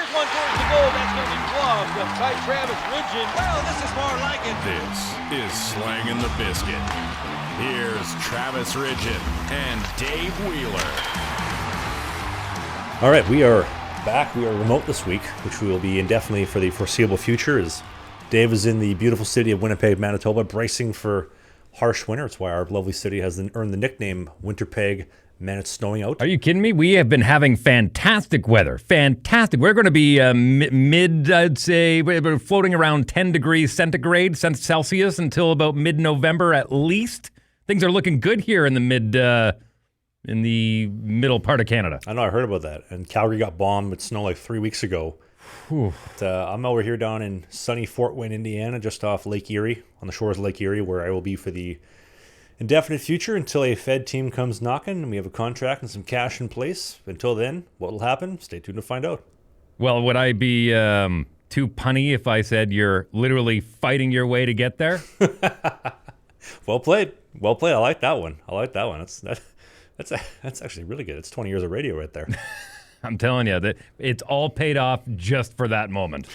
Here's one towards the goal. That's going to be gloved by Travis Ridgen. Well, this is more like it. This is Slangin The Bizkit. Here's Travis Ridgen and Dave Wheeler. All right, we are back. We are remote this week, which we will be indefinitely for the foreseeable future, as Dave is in the beautiful city of Winnipeg, Manitoba, bracing for harsh winter. It's why our lovely city has earned the nickname Winterpeg. Man, it's snowing out. Are you kidding me? We have been having fantastic weather. Fantastic. We're going to be I'd say, we're floating around 10 degrees centigrade, Celsius, until about mid-November at least. Things are looking good here in the middle part of Canada. I know, I heard about that. And Calgary got bombed with snow like 3 weeks ago. But, I'm over here down in sunny Fort Wayne, Indiana, just off Lake Erie, on the shores of Lake Erie, where I will be for the indefinite future until a Fed team comes knocking and we have a contract and some cash in place. Until then, what will happen? Stay tuned to find out. Well, would I be too punny if I said you're literally fighting your way to get there? Well played. Well played. I like that one. That's actually really good. It's 20 years of radio right there. I'm telling you, that it's all paid off just for that moment.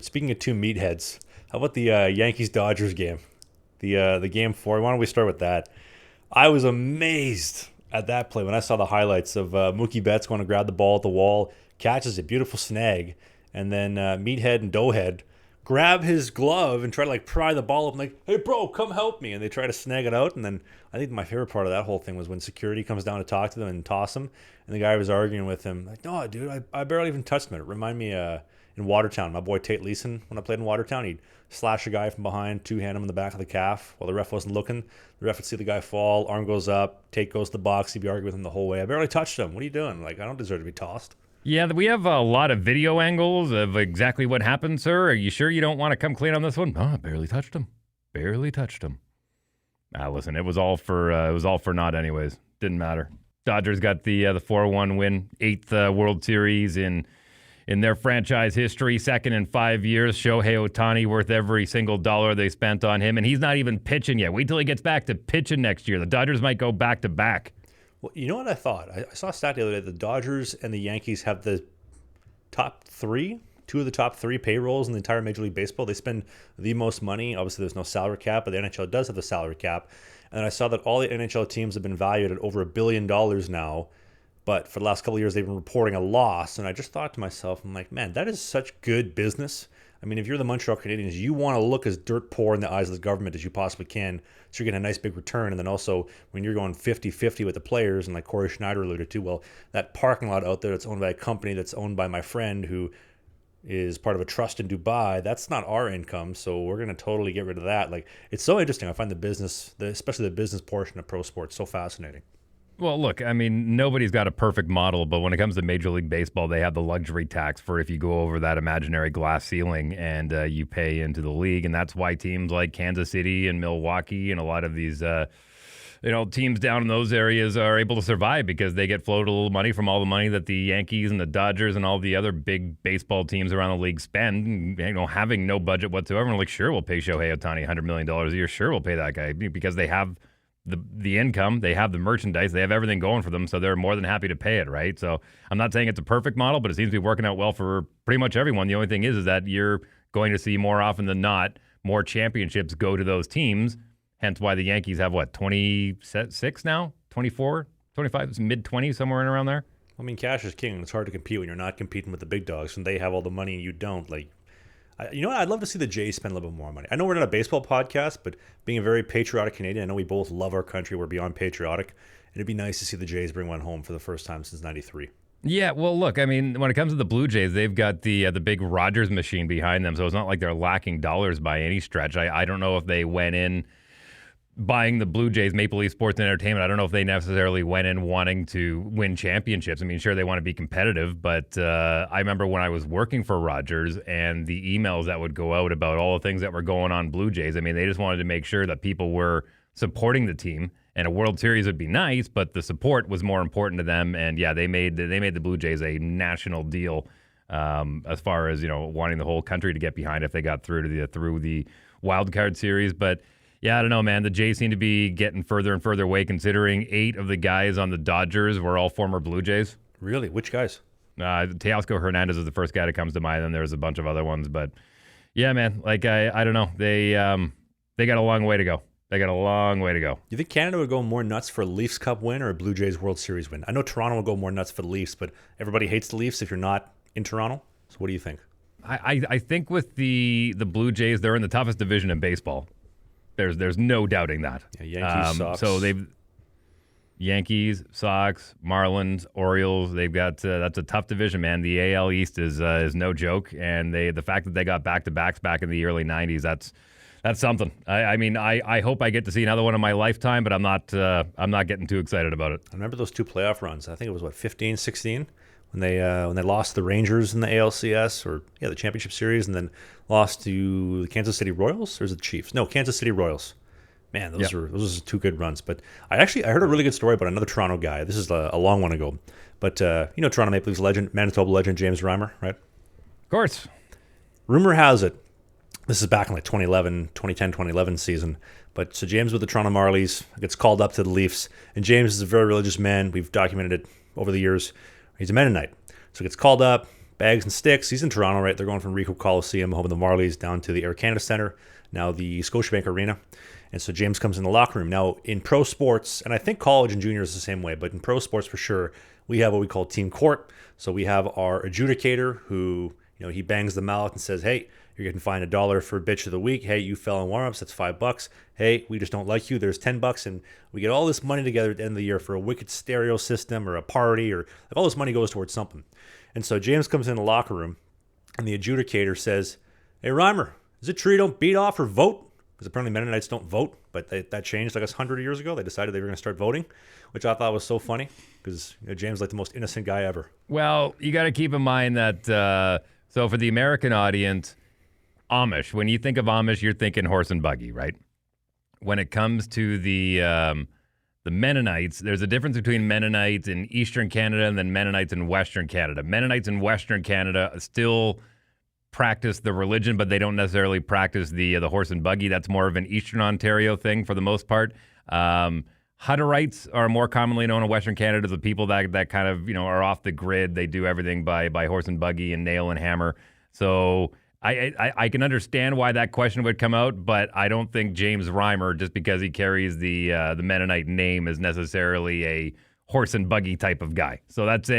Speaking of two meatheads, how about the Yankees-Dodgers game? The game 4. Why don't we start with that? I was amazed at that play when I saw the highlights of Mookie Betts going to grab the ball at the wall, catches a beautiful snag, and then Meathead and Doughhead grab his glove and try to pry the ball up and hey bro, come help me, and they try to snag it out. And then I think my favorite part of that whole thing was when security comes down to talk to them and toss them, and the guy was arguing with him like, no dude, I barely even touched him. It reminded me in Watertown, my boy Tate Leeson, when I played in Watertown, he'd slash a guy from behind, two-hand him in the back of the calf while the ref wasn't looking. The ref would see the guy fall, arm goes up, Tate goes to the box, he'd be arguing with him the whole way. I barely touched him. What are you doing? I don't deserve to be tossed. Yeah, we have a lot of video angles of exactly what happened, sir. Are you sure you don't want to come clean on this one? Oh, I barely touched him. Barely touched him. Listen, it was all for naught anyways. Didn't matter. Dodgers got the 4-1 win, 8th World Series in their franchise history, second in 5 years. Shohei Ohtani worth every single dollar they spent on him, and he's not even pitching yet. Wait till he gets back to pitching next year. The Dodgers might go back to back. Well, you know what I thought? I saw a stat the other day. The Dodgers and the Yankees have the two of the top three payrolls in the entire Major League Baseball. They spend the most money. Obviously, there's no salary cap, but the NHL does have the salary cap. And I saw that all the NHL teams have been valued at over $1 billion now. But for the last couple of years, they've been reporting a loss. And I just thought to myself, I'm like, man, that is such good business. I mean, if you're the Montreal Canadiens, you want to look as dirt poor in the eyes of the government as you possibly can, so you're getting a nice big return. And then also, when you're going 50-50 with the players, and like Corey Schneider alluded to, well, that parking lot out there that's owned by a company that's owned by my friend who is part of a trust in Dubai, that's not our income, so we're going to totally get rid of that. It's so interesting. I find the business, especially the business portion of pro sports, so fascinating. Well, look, I mean, nobody's got a perfect model, but when it comes to Major League Baseball, they have the luxury tax for if you go over that imaginary glass ceiling and you pay into the league. And that's why teams like Kansas City and Milwaukee and a lot of these teams down in those areas are able to survive because they get floated a little money from all the money that the Yankees and the Dodgers and all the other big baseball teams around the league spend, having no budget whatsoever. And sure, we'll pay Shohei Ohtani $100 million a year. Sure, we'll pay that guy because they have the income, they have the merchandise, they have everything going for them, so they're more than happy to pay it, right? So I'm not saying it's a perfect model, but it seems to be working out well for pretty much everyone. The only thing is that you're going to see more often than not more championships go to those teams, hence why the Yankees have, 26 now? 24? 25? Mid-20s, somewhere in around there? I mean, cash is king, and it's hard to compete when you're not competing with the big dogs, and they have all the money and you don't. You know what? I'd love to see the Jays spend a little bit more money. I know we're not a baseball podcast, but being a very patriotic Canadian, I know we both love our country. We're beyond patriotic. It'd be nice to see the Jays bring one home for the first time since '93. Yeah, well, look, I mean, when it comes to the Blue Jays, they've got the big Rogers machine behind them, so it's not like they're lacking dollars by any stretch. I don't know if they went in buying the Blue Jays, Maple Leaf Sports and Entertainment. I don't know if they necessarily went in wanting to win championships. I mean, sure, they want to be competitive, but I remember when I was working for Rogers and the emails that would go out about all the things that were going on Blue Jays. I mean, they just wanted to make sure that people were supporting the team, and a World Series would be nice, but the support was more important to them. And yeah, they made the Blue Jays a national deal as far as wanting the whole country to get behind if they got through the wild card series, but. Yeah, I don't know, man. The Jays seem to be getting further and further away, considering 8 of the guys on the Dodgers were all former Blue Jays. Really? Which guys? Teoscar Hernandez is the first guy that comes to mind. Then there's a bunch of other ones, but yeah, man. Like I don't know. They got a long way to go. You think Canada would go more nuts for a Leafs Cup win or a Blue Jays World Series win? I know Toronto will go more nuts for the Leafs, but everybody hates the Leafs if you're not in Toronto. So what do you think? I think with the Blue Jays, they're in the toughest division in baseball. There's no doubting that. Yeah, Yankees, Sox. So they've Yankees, Sox, Marlins, Orioles. They've got that's a tough division, man. The AL East is no joke, and the fact that they got back-to-backs back in the early '90s, that's something. I mean, I hope I get to see another one in my lifetime, but I'm not getting too excited about it. I remember those 2 playoff runs. I think it was 15, 16 when they lost to the Rangers in the ALCS or the championship series, and then lost to the Kansas City Royals or is it the Chiefs? No, Kansas City Royals. Man, those were 2 good runs. But I heard a really good story about another Toronto guy. This is a long one ago, but Toronto Maple Leafs legend, Manitoba legend James Reimer, right? Of course. Rumor has it. This is back in 2011 season. But so James with the Toronto Marlies gets called up to the Leafs. And James is a very religious man. We've documented it over the years. He's a Mennonite. So he gets called up, bags and sticks. He's in Toronto, right? They're going from Ricoh Coliseum, home of the Marlies, down to the Air Canada Centre, now the Scotiabank Arena. And so James comes in the locker room. Now, in pro sports, and I think college and junior is the same way, but in pro sports for sure, we have what we call team court. So we have our adjudicator who, he bangs them out and says, hey, you're getting fined $1 for bitch of the week. Hey, you fell in warm-ups. That's $5. Hey, we just don't like you. There's $10, and we get all this money together at the end of the year for a wicked stereo system or a party, or all this money goes towards something. And so James comes in the locker room, and the adjudicator says, hey, Reimer, is it true you don't beat off or vote? Because apparently Mennonites don't vote, but that changed, 100 years ago. They decided they were going to start voting, which I thought was so funny because James is like the most innocent guy ever. Well, you got to keep in mind that, so for the American audience, Amish, when you think of Amish, you're thinking horse and buggy, right? When it comes to the Mennonites, there's a difference between Mennonites in Eastern Canada and then Mennonites in Western Canada. Mennonites in Western Canada still practice the religion, but they don't necessarily practice the horse and buggy. That's more of an Eastern Ontario thing for the most part. Hutterites are more commonly known in Western Canada, the people that kind of are off the grid. They do everything by horse and buggy and nail and hammer. So I can understand why that question would come out, but I don't think James Reimer, just because he carries the Mennonite name, is necessarily a horse and buggy type of guy. So that's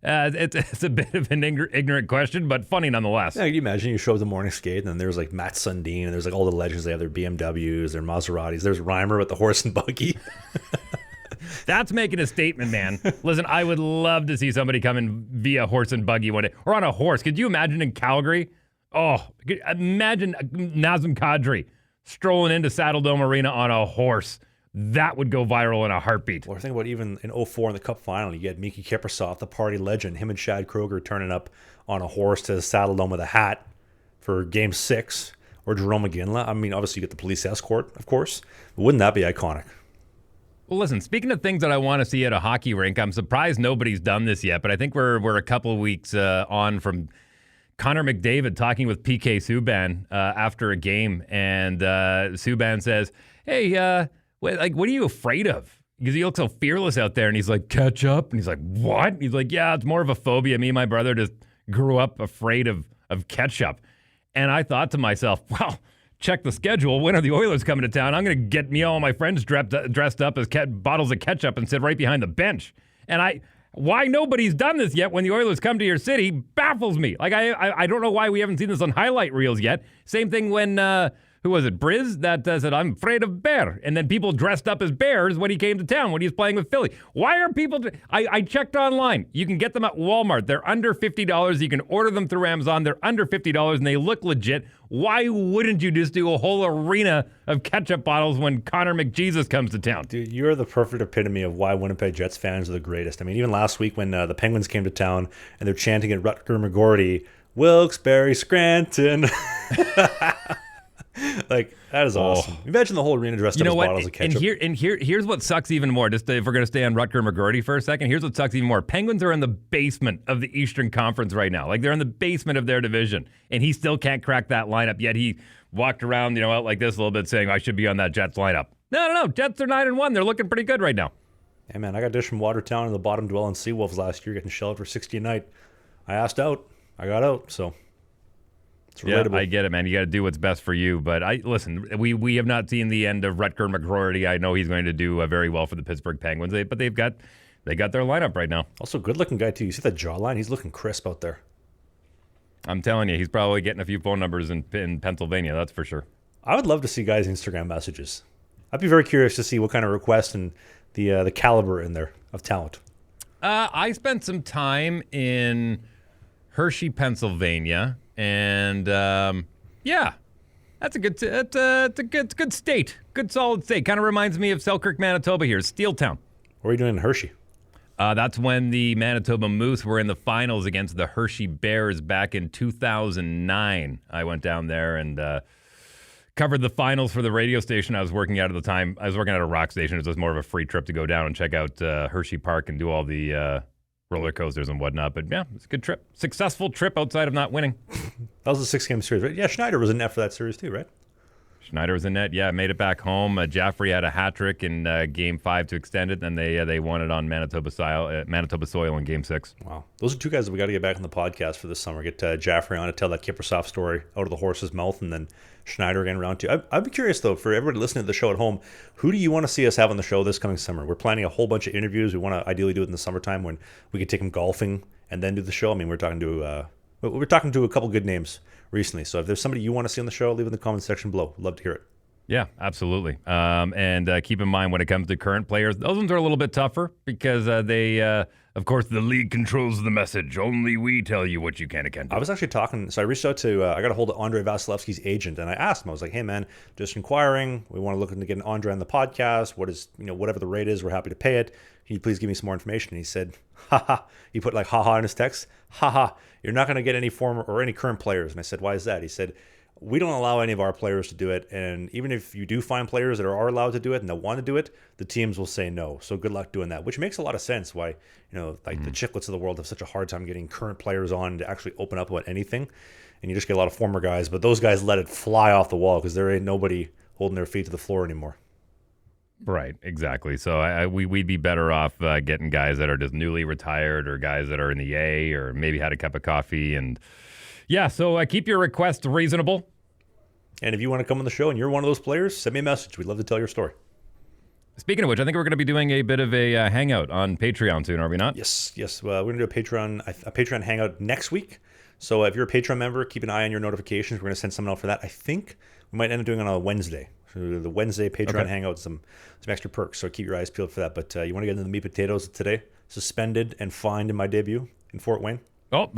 it's a bit of an ignorant question, but funny nonetheless. Yeah, can you imagine you show up the morning skate and then there's Matt Sundin and there's all the legends. They have their BMWs, their Maseratis. There's Reimer with the horse and buggy. That's making a statement, man. Listen, I would love to see somebody come in via horse and buggy one day, or on a horse. Could you imagine in Calgary? Oh, imagine Nazem Kadri strolling into Saddle Dome Arena on a horse. That would go viral in a heartbeat. Or think about even in 2004 in the Cup final, you get Miki Kiprusoff, the party legend, him and Chad Kroger turning up on a horse to the Saddle Dome with a hat for Game 6. Or Jerome McGinley. I mean, obviously you get the police escort, of course. But wouldn't that be iconic? Well, listen, speaking of things that I want to see at a hockey rink, I'm surprised nobody's done this yet, but I think we're a couple of weeks on from Connor McDavid talking with PK Subban after a game, and Subban says, hey, what are you afraid of? Because he looks so fearless out there, and he's like, ketchup? And he's like, what? He's like, yeah, it's more of a phobia. Me and my brother just grew up afraid of ketchup. And I thought to myself, well, check the schedule. When are the Oilers coming to town? I'm going to get me all my friends dressed up as bottles of ketchup and sit right behind the bench. And why nobody's done this yet when the Oilers come to your city baffles me. Like, I don't know why we haven't seen this on highlight reels yet. Same thing when, who was it, Briz, that said, I'm afraid of bear. And then people dressed up as bears when he came to town, when he was playing with Philly. Why are people... I checked online. You can get them at Walmart. They're under $50. You can order them through Amazon. They're under $50, and they look legit. Why wouldn't you just do a whole arena of ketchup bottles when Connor McJesus comes to town? Dude, you're the perfect epitome of why Winnipeg Jets fans are the greatest. I mean, even last week when the Penguins came to town and they're chanting at Rutger McGorty, Wilkes-Barre, Scranton... Like, that is awesome. Imagine the whole arena dressed up as bottles of ketchup. And here's what sucks even more. Just if we're going to stay on Rutger McGorty for a second, here's what sucks even more. Penguins are in the basement of the Eastern Conference right now. Like, they're in the basement of their division, and he still can't crack that lineup. Yet he walked around, out like this a little bit, saying, I should be on that Jets lineup. No. Jets are 9-1. They're looking pretty good right now. Hey, man, I got a dish from Watertown in the bottom dwelling Seawolves last year, getting shelled for $60 a night. I asked out. I got out, so it's relatable. Yeah, I get it, man. You got to do what's best for you. But listen, we have not seen the end of Rutger McGroarty. I know he's going to do very well for the Pittsburgh Penguins, but they got their lineup right now. Also, good-looking guy, too. You see that jawline? He's looking crisp out there. I'm telling you, he's probably getting a few phone numbers in Pennsylvania, that's for sure. I would love to see guys' Instagram messages. I'd be very curious to see what kind of requests and the caliber in there of talent. I spent some time in Hershey, Pennsylvania, and yeah, that's a good state, good solid state. Kind of reminds me of Selkirk, Manitoba. Here, Steeltown. What are you doing in Hershey? That's when the Manitoba Moose were in the finals against the Hershey Bears back in 2009. I went down there and covered the finals for the radio station I was working at the time. I was working at a rock station. It was just more of a free trip to go down and check out Hershey Park and do all the roller coasters and whatnot. But yeah, it's a good trip. Successful trip outside of not winning. That was a 6-game series, right? Yeah, Schneider was in net for that series too, right? Schneider was in net. Yeah, made it back home. Jaffrey had a hat trick in Game 5 to extend it. Then they won it on Manitoba soil in Game 6. Wow, those are two guys that we got to get back on the podcast for this summer. Get Jaffrey on to tell that Kiprusoff story out of the horse's mouth, and then Schneider again round 2. I'd be curious though, for everybody listening to the show at home, who do you want to see us have on the show this coming summer? We're planning a whole bunch of interviews. We want to ideally do it in the summertime when we could take them golfing and then do the show. I mean, we're talking to a couple good names recently. So if there's somebody you want to see on the show, leave it in the comment section below. Love to hear it. Yeah, absolutely. And keep in mind when it comes to current players, those ones are a little bit tougher because of course, the league controls the message. Only we tell you what you can and can't do. I was actually talking, so I reached out to, I got a hold of Andrei Vasilevsky's agent, and I asked him, I was like, hey man, just inquiring, we want to look into getting Andrei on the podcast. What is, whatever the rate is, we're happy to pay it. Can you please give me some more information? And he said, haha, he put like haha in his text, haha, you're not going to get any former or any current players. And I said, why is that? He said, we don't allow any of our players to do it, and even if you do find players that are allowed to do it and that want to do it, the teams will say no. So good luck doing that, which makes a lot of sense why, the Chicklets of the world have such a hard time getting current players on to actually open up about anything, and you just get a lot of former guys, but those guys let it fly off the wall because there ain't nobody holding their feet to the floor anymore. Right, exactly. So we'd be better off getting guys that are just newly retired or guys that are in the A or maybe had a cup of coffee. And yeah, so keep your requests reasonable. And if you want to come on the show and you're one of those players, send me a message. We'd love to tell your story. Speaking of which, I think we're going to be doing a bit of a hangout on Patreon soon, are we not? Yes. We're going to do a Patreon hangout next week. So if you're a Patreon member, keep an eye on your notifications. We're going to send something out for that. I think we might end up doing it on a Wednesday. So the Wednesday Patreon hangout, some extra perks. So keep your eyes peeled for that. But you want to get into the meat potatoes today? Suspended and fined in my debut in Fort Wayne. Oh,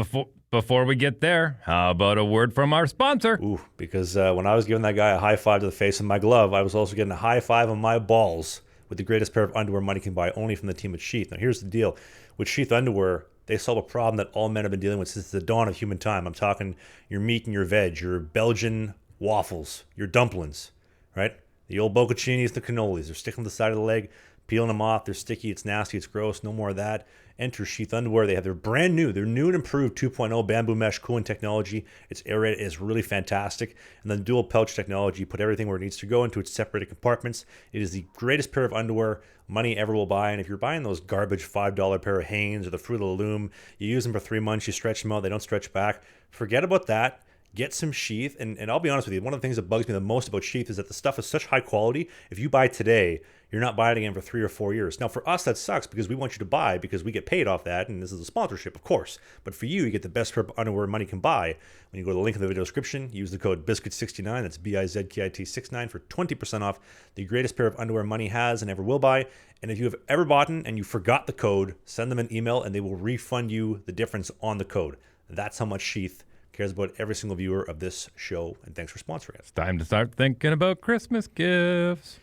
before we get there, how about a word from our sponsor? Ooh, because when I was giving that guy a high five to the face of my glove, I was also getting a high five on my balls with the greatest pair of underwear money can buy, only from the team at Sheath. Now, here's the deal. With Sheath Underwear, they solve a problem that all men have been dealing with since the dawn of human time. I'm talking your meat and your veg, your Belgian waffles, your dumplings, right? The old bocconcinis, the cannolis. They're sticking to the side of the leg, peeling them off. They're sticky. It's nasty. It's gross. No more of that. Enter Sheath Underwear. They have their brand new, their new and improved 2.0 bamboo mesh cooling technology. It's aerated. It's really fantastic. And then dual pouch technology. Put everything where it needs to go into its separated compartments. It is the greatest pair of underwear money ever will buy. And if you're buying those garbage $5 pair of Hanes or the Fruit of the Loom, you use them for 3 months, you stretch them out, they don't stretch back. Forget about that. Get some Sheath, and I'll be honest with you, one of the things that bugs me the most about Sheath is that the stuff is such high quality. If you buy today, you're not buying it again for 3 or 4 years. Now, for us, that sucks because we want you to buy because we get paid off that, and this is a sponsorship, of course. But for you, you get the best pair of underwear money can buy. When you go to the link in the video description, use the code BIZKIT69, that's BIZKIT69 for 20% off the greatest pair of underwear money has and ever will buy. And if you have ever bought and you forgot the code, send them an email, and they will refund you the difference on the code. That's how much Sheath cares about every single viewer of this show, and thanks for sponsoring it. It's time to start thinking about Christmas gifts.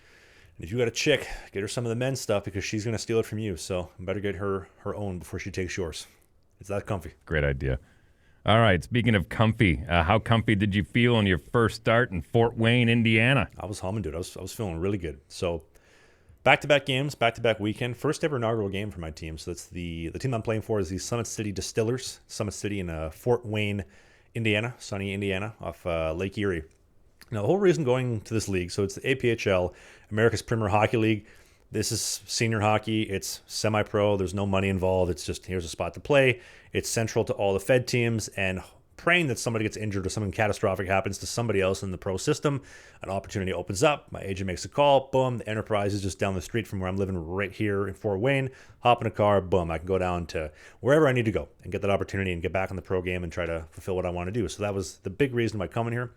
And if you got a chick, get her some of the men's stuff because she's going to steal it from you, so better get her own before she takes yours. It's that comfy. Great idea. All right, speaking of comfy, how comfy did you feel on your first start in Fort Wayne, Indiana? I was humming, dude. I was feeling really good. So back-to-back games, back-to-back weekend. First ever inaugural game for my team. So that's the team I'm playing for is the Summit City Distillers. Summit City in Fort Wayne, Indiana, sunny Indiana, off Lake Erie. Now, the whole reason going to this league, so it's the APHL, America's Premier Hockey League. This is senior hockey. It's semi-pro. There's no money involved. It's just here's a spot to play. It's central to all the Fed teams, and praying that somebody gets injured or something catastrophic happens to somebody else in the pro system. An opportunity opens up. My agent makes a call. Boom. The Enterprise is just down the street from where I'm living right here in Fort Wayne. Hop in a car. Boom. I can go down to wherever I need to go and get that opportunity and get back in the pro game and try to fulfill what I want to do. So that was the big reason why coming here.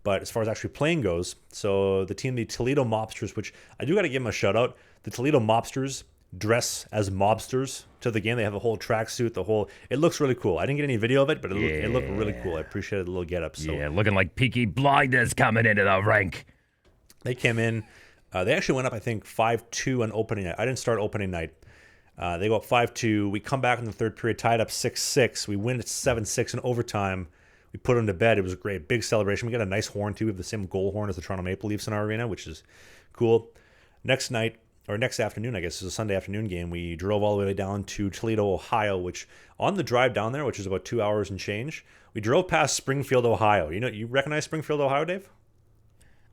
But as far as actually playing goes, so the team, the Toledo Mobsters, which I do got to give them a shout out. The Toledo Mobsters dress as mobsters to the game. They have a whole tracksuit, it looks really cool. I didn't get any video of it, but it looked really cool. I appreciated the little get-up. So. Yeah, looking like Peaky Blinders coming into the rink. They came in. They actually went up, I think, 5-2 on opening night. I didn't start opening night. They go up 5-2. We come back in the third period, tied up 6-6. We win at 7-6 in overtime. We put them to bed. It was a great, big celebration. We got a nice horn, too. We have the same goal horn as the Toronto Maple Leafs in our arena, which is cool. Next afternoon, I guess, it was a Sunday afternoon game. We drove all the way down to Toledo, Ohio, which on the drive down there, which is about 2 hours and change, we drove past Springfield, Ohio. You recognize Springfield, Ohio, Dave?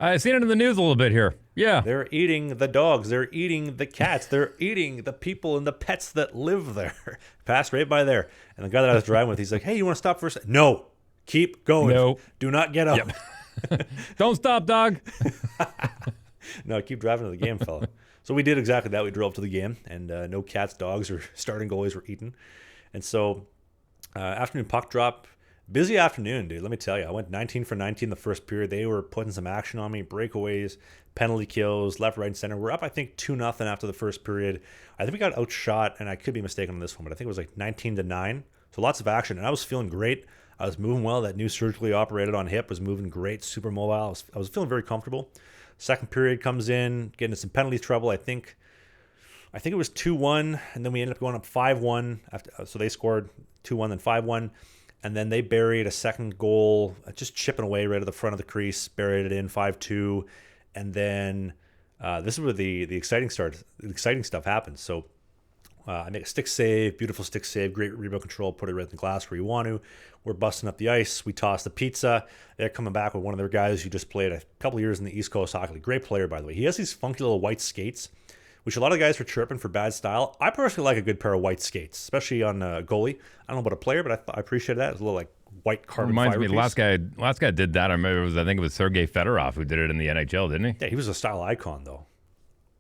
I've seen it in the news a little bit here. Yeah. They're eating the dogs. They're eating the cats. They're eating the people and the pets that live there. Passed right by there. And the guy that I was driving with, he's like, hey, you want to stop for a second? No. Keep going. No. Do not get up. Yep. Don't stop, dog. No, keep driving to the game, fella. So we did exactly that. We drove to the game, and no cats, dogs, or starting goalies were eaten. And so afternoon puck drop, busy afternoon, dude. Let me tell you, I went 19 for 19 the first period. They were putting some action on me, breakaways, penalty kills, left, right, and center. We're up, I think, 2-0 after the first period. I think we got outshot, and I could be mistaken on this one, but I think it was like 19-9. So lots of action, and I was feeling great. I was moving well. That new surgically operated on hip was moving great, super mobile. I was feeling very comfortable. Second period comes in, getting into some penalty trouble. I think it was 2-1, and then we ended up going up 5-1. So they scored 2-1, then 5-1, and then they buried a second goal, just chipping away right at the front of the crease, buried it in 5-2, and then this is where the exciting stuff happens. So I make a stick save, beautiful stick save, great rebound control, put it right in the glass where you want to. We're busting up the ice. We toss the pizza. They're coming back with one of their guys who just played a couple of years in the East Coast Hockey League. Great player, by the way. He has these funky little white skates, which a lot of guys were chirping for bad style. I personally like a good pair of white skates, especially on a goalie. I don't know about a player, but I appreciate that. It's a little like white carbon Reminds fiber me, piece. last guy did that. I remember I think it was Sergei Fedorov who did it in the NHL, didn't he? Yeah, he was a style icon, though.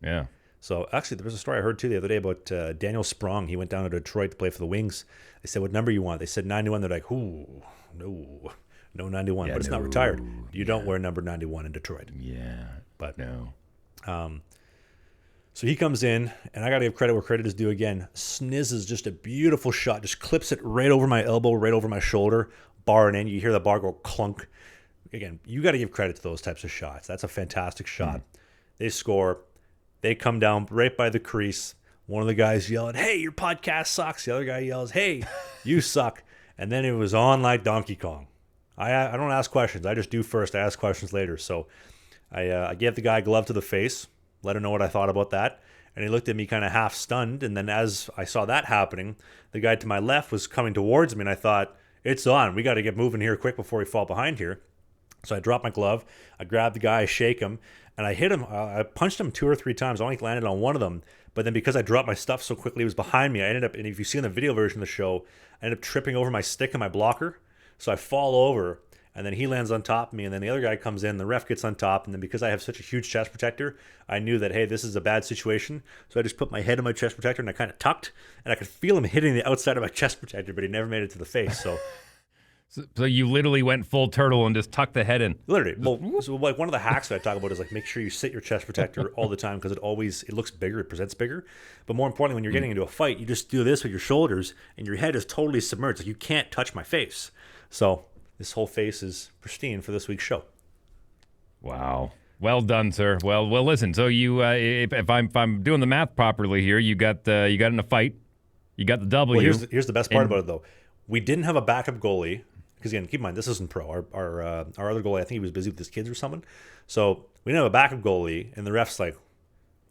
Yeah. So actually, there was a story I heard too the other day about Daniel Sprong. He went down to Detroit to play for the Wings. They said, "What number you want?" They said 91. They're like, "Ooh, no 91." Yeah, but it's not retired. You don't wear number 91 in Detroit. Yeah, But no. So he comes in, and I got to give credit where credit is due again. Snizzes just a beautiful shot, just clips it right over my elbow, right over my shoulder, bar and in. You hear the bar go clunk. Again, you got to give credit to those types of shots. That's a fantastic shot. They score. They come down right by the crease. One of the guys yelling, "Hey, your podcast sucks." The other guy yells, "Hey, you suck." And then it was on like Donkey Kong. I don't ask questions. I just do first. I ask questions later. So I gave the guy a glove to the face, let him know what I thought about that. And he looked at me kind of half stunned. And then as I saw that happening, the guy to my left was coming towards me. And I thought, it's on. We got to get moving here quick before we fall behind here. So I dropped my glove. I grabbed the guy, I shake him. And I hit him. I punched him 2 or 3 times. I only landed on one of them. But then because I dropped my stuff so quickly, it was behind me. I ended up, and if you see in the video version of the show, I ended up tripping over my stick and my blocker. So I fall over, and then he lands on top of me, and then the other guy comes in. The ref gets on top, and then because I have such a huge chest protector, I knew that, hey, this is a bad situation. So I just put my head in my chest protector, and I kind of tucked, and I could feel him hitting the outside of my chest protector, but he never made it to the face. So So you literally went full turtle and just tucked the head in. literally, well, so like one of the hacks that I talk about is like make sure you sit your chest protector all the time because it looks bigger, it presents bigger. But more importantly, when you're getting into a fight, you just do this with your shoulders and your head is totally submerged. Like you can't touch my face. So this whole face is pristine for this week's show. Wow. Well done, sir. Well, listen. So you, if I'm doing the math properly here, you got in a fight, you got the W. Well, here's the best part about it though. We didn't have a backup goalie. Because again, keep in mind, this isn't pro. Our other goalie, I think he was busy with his kids or something. So we didn't have a backup goalie, and the ref's like,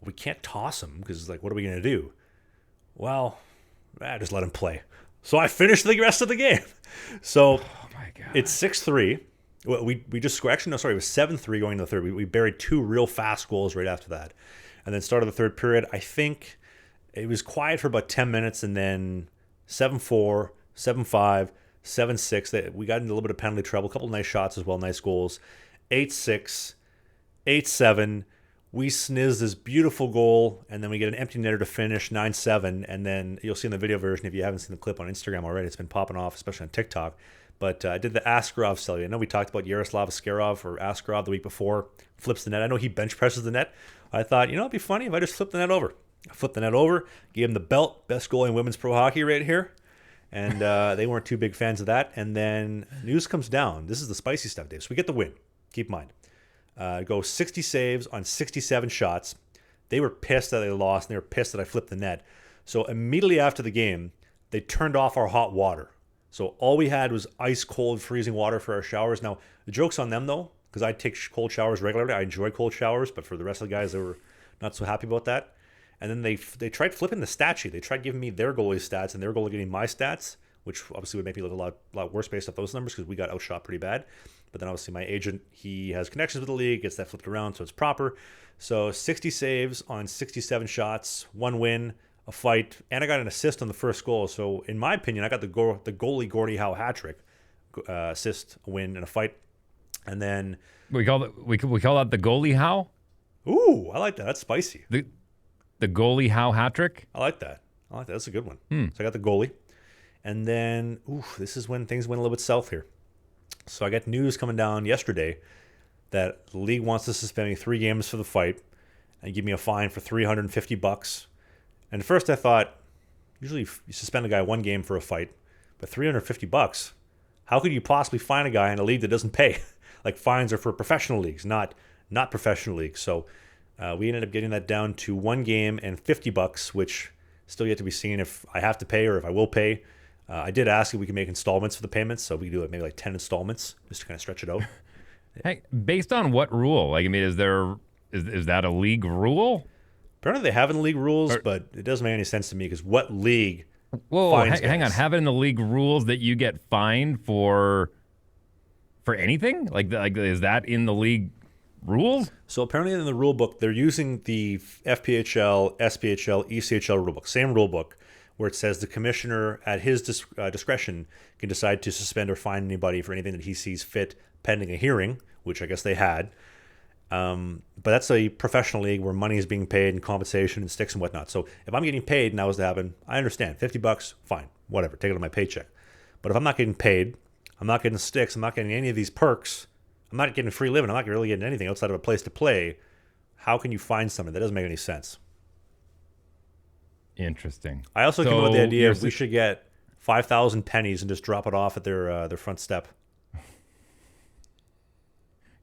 we can't toss him because like, what are we gonna do? Well, just let him play. So I finished the rest of the game. So oh my God. It's 6-3. We just scored. Actually, no, sorry, it was 7-3 going into the third. We buried 2 real fast goals right after that. And then started the third period. I think it was quiet for about 10 minutes, and then 7-4, 7-5, 7-6. We got into a little bit of penalty trouble, a couple of nice shots as well, nice goals. 8-6, 8-7. We sniz this beautiful goal, and then we get an empty netter to finish, 9-7. And then you'll see in the video version, if you haven't seen the clip on Instagram already, it's been popping off, especially on TikTok. But I did the Askarov cellular. I know we talked about Yaroslav Askarov or Askarov the week before. Flips the net. I know he bench presses the net. I thought, it'd be funny if I just flipped the net over. I flipped the net over, gave him the belt, best goalie in women's pro hockey right here. And they weren't too big fans of that. And then news comes down. This is the spicy stuff, Dave. So we get the win. Keep in mind. Go 60 saves on 67 shots. They were pissed that they lost, and they were pissed that I flipped the net. So immediately after the game, they turned off our hot water. So all we had was ice cold, freezing water for our showers. Now, the joke's on them, though, because I take cold showers regularly. I enjoy cold showers, but for the rest of the guys, they were not so happy about that. And then they tried flipping the stat sheet. They tried giving me their goalie stats and their goalie getting my stats, which obviously would make me look a lot worse based off those numbers because we got outshot pretty bad. But then obviously my agent, he has connections with the league, gets that flipped around, so it's proper. So 60 saves on 67 shots, 1 win, a fight, and I got an assist on the first goal. So in my opinion, I got the goalie Gordie Howe hat trick, assist, a win, and a fight. And then we call that the goalie Howe. Ooh, I like that. That's spicy. The goalie Howe hat trick. I like that. That's a good one. So I got the goalie, and then this is when things went a little bit south here. So I got news coming down yesterday that the league wants to suspend me 3 games for the fight and give me a fine for $350. And at first I thought, usually you suspend a guy 1 game for a fight, but $350, how could you possibly fine a guy in a league that doesn't pay? Like, fines are for professional leagues, not professional leagues. So we ended up getting that down to 1 game and $50, which still yet to be seen if I have to pay or if I will pay. I did ask if we can make installments for the payments, so we can do it maybe like 10 installments just to kind of stretch it out. Hey, based on what rule? Like, I mean, is that a league rule? Apparently they have it in the league rules, but it doesn't make any sense to me because what league fines hang on. Have it in the league rules that you get fined for anything? Like is that in the league rules? So apparently in the rule book, they're using the FPHL, SPHL, ECHL rule book, same rule book, where it says the commissioner at his discretion can decide to suspend or fine anybody for anything that he sees fit pending a hearing, which I guess they had. But that's a professional league where money is being paid and compensation and sticks and whatnot. So if I'm getting paid and that was to happen, I understand. $50, fine, whatever, take it on my paycheck. But if I'm not getting paid, I'm not getting sticks, I'm not getting any of these perks, I'm not getting free living, I'm not really getting anything outside of a place to play, how can you find something? That doesn't make any sense. Interesting. I also came up with the idea we should get 5,000 pennies and just drop it off at their front step.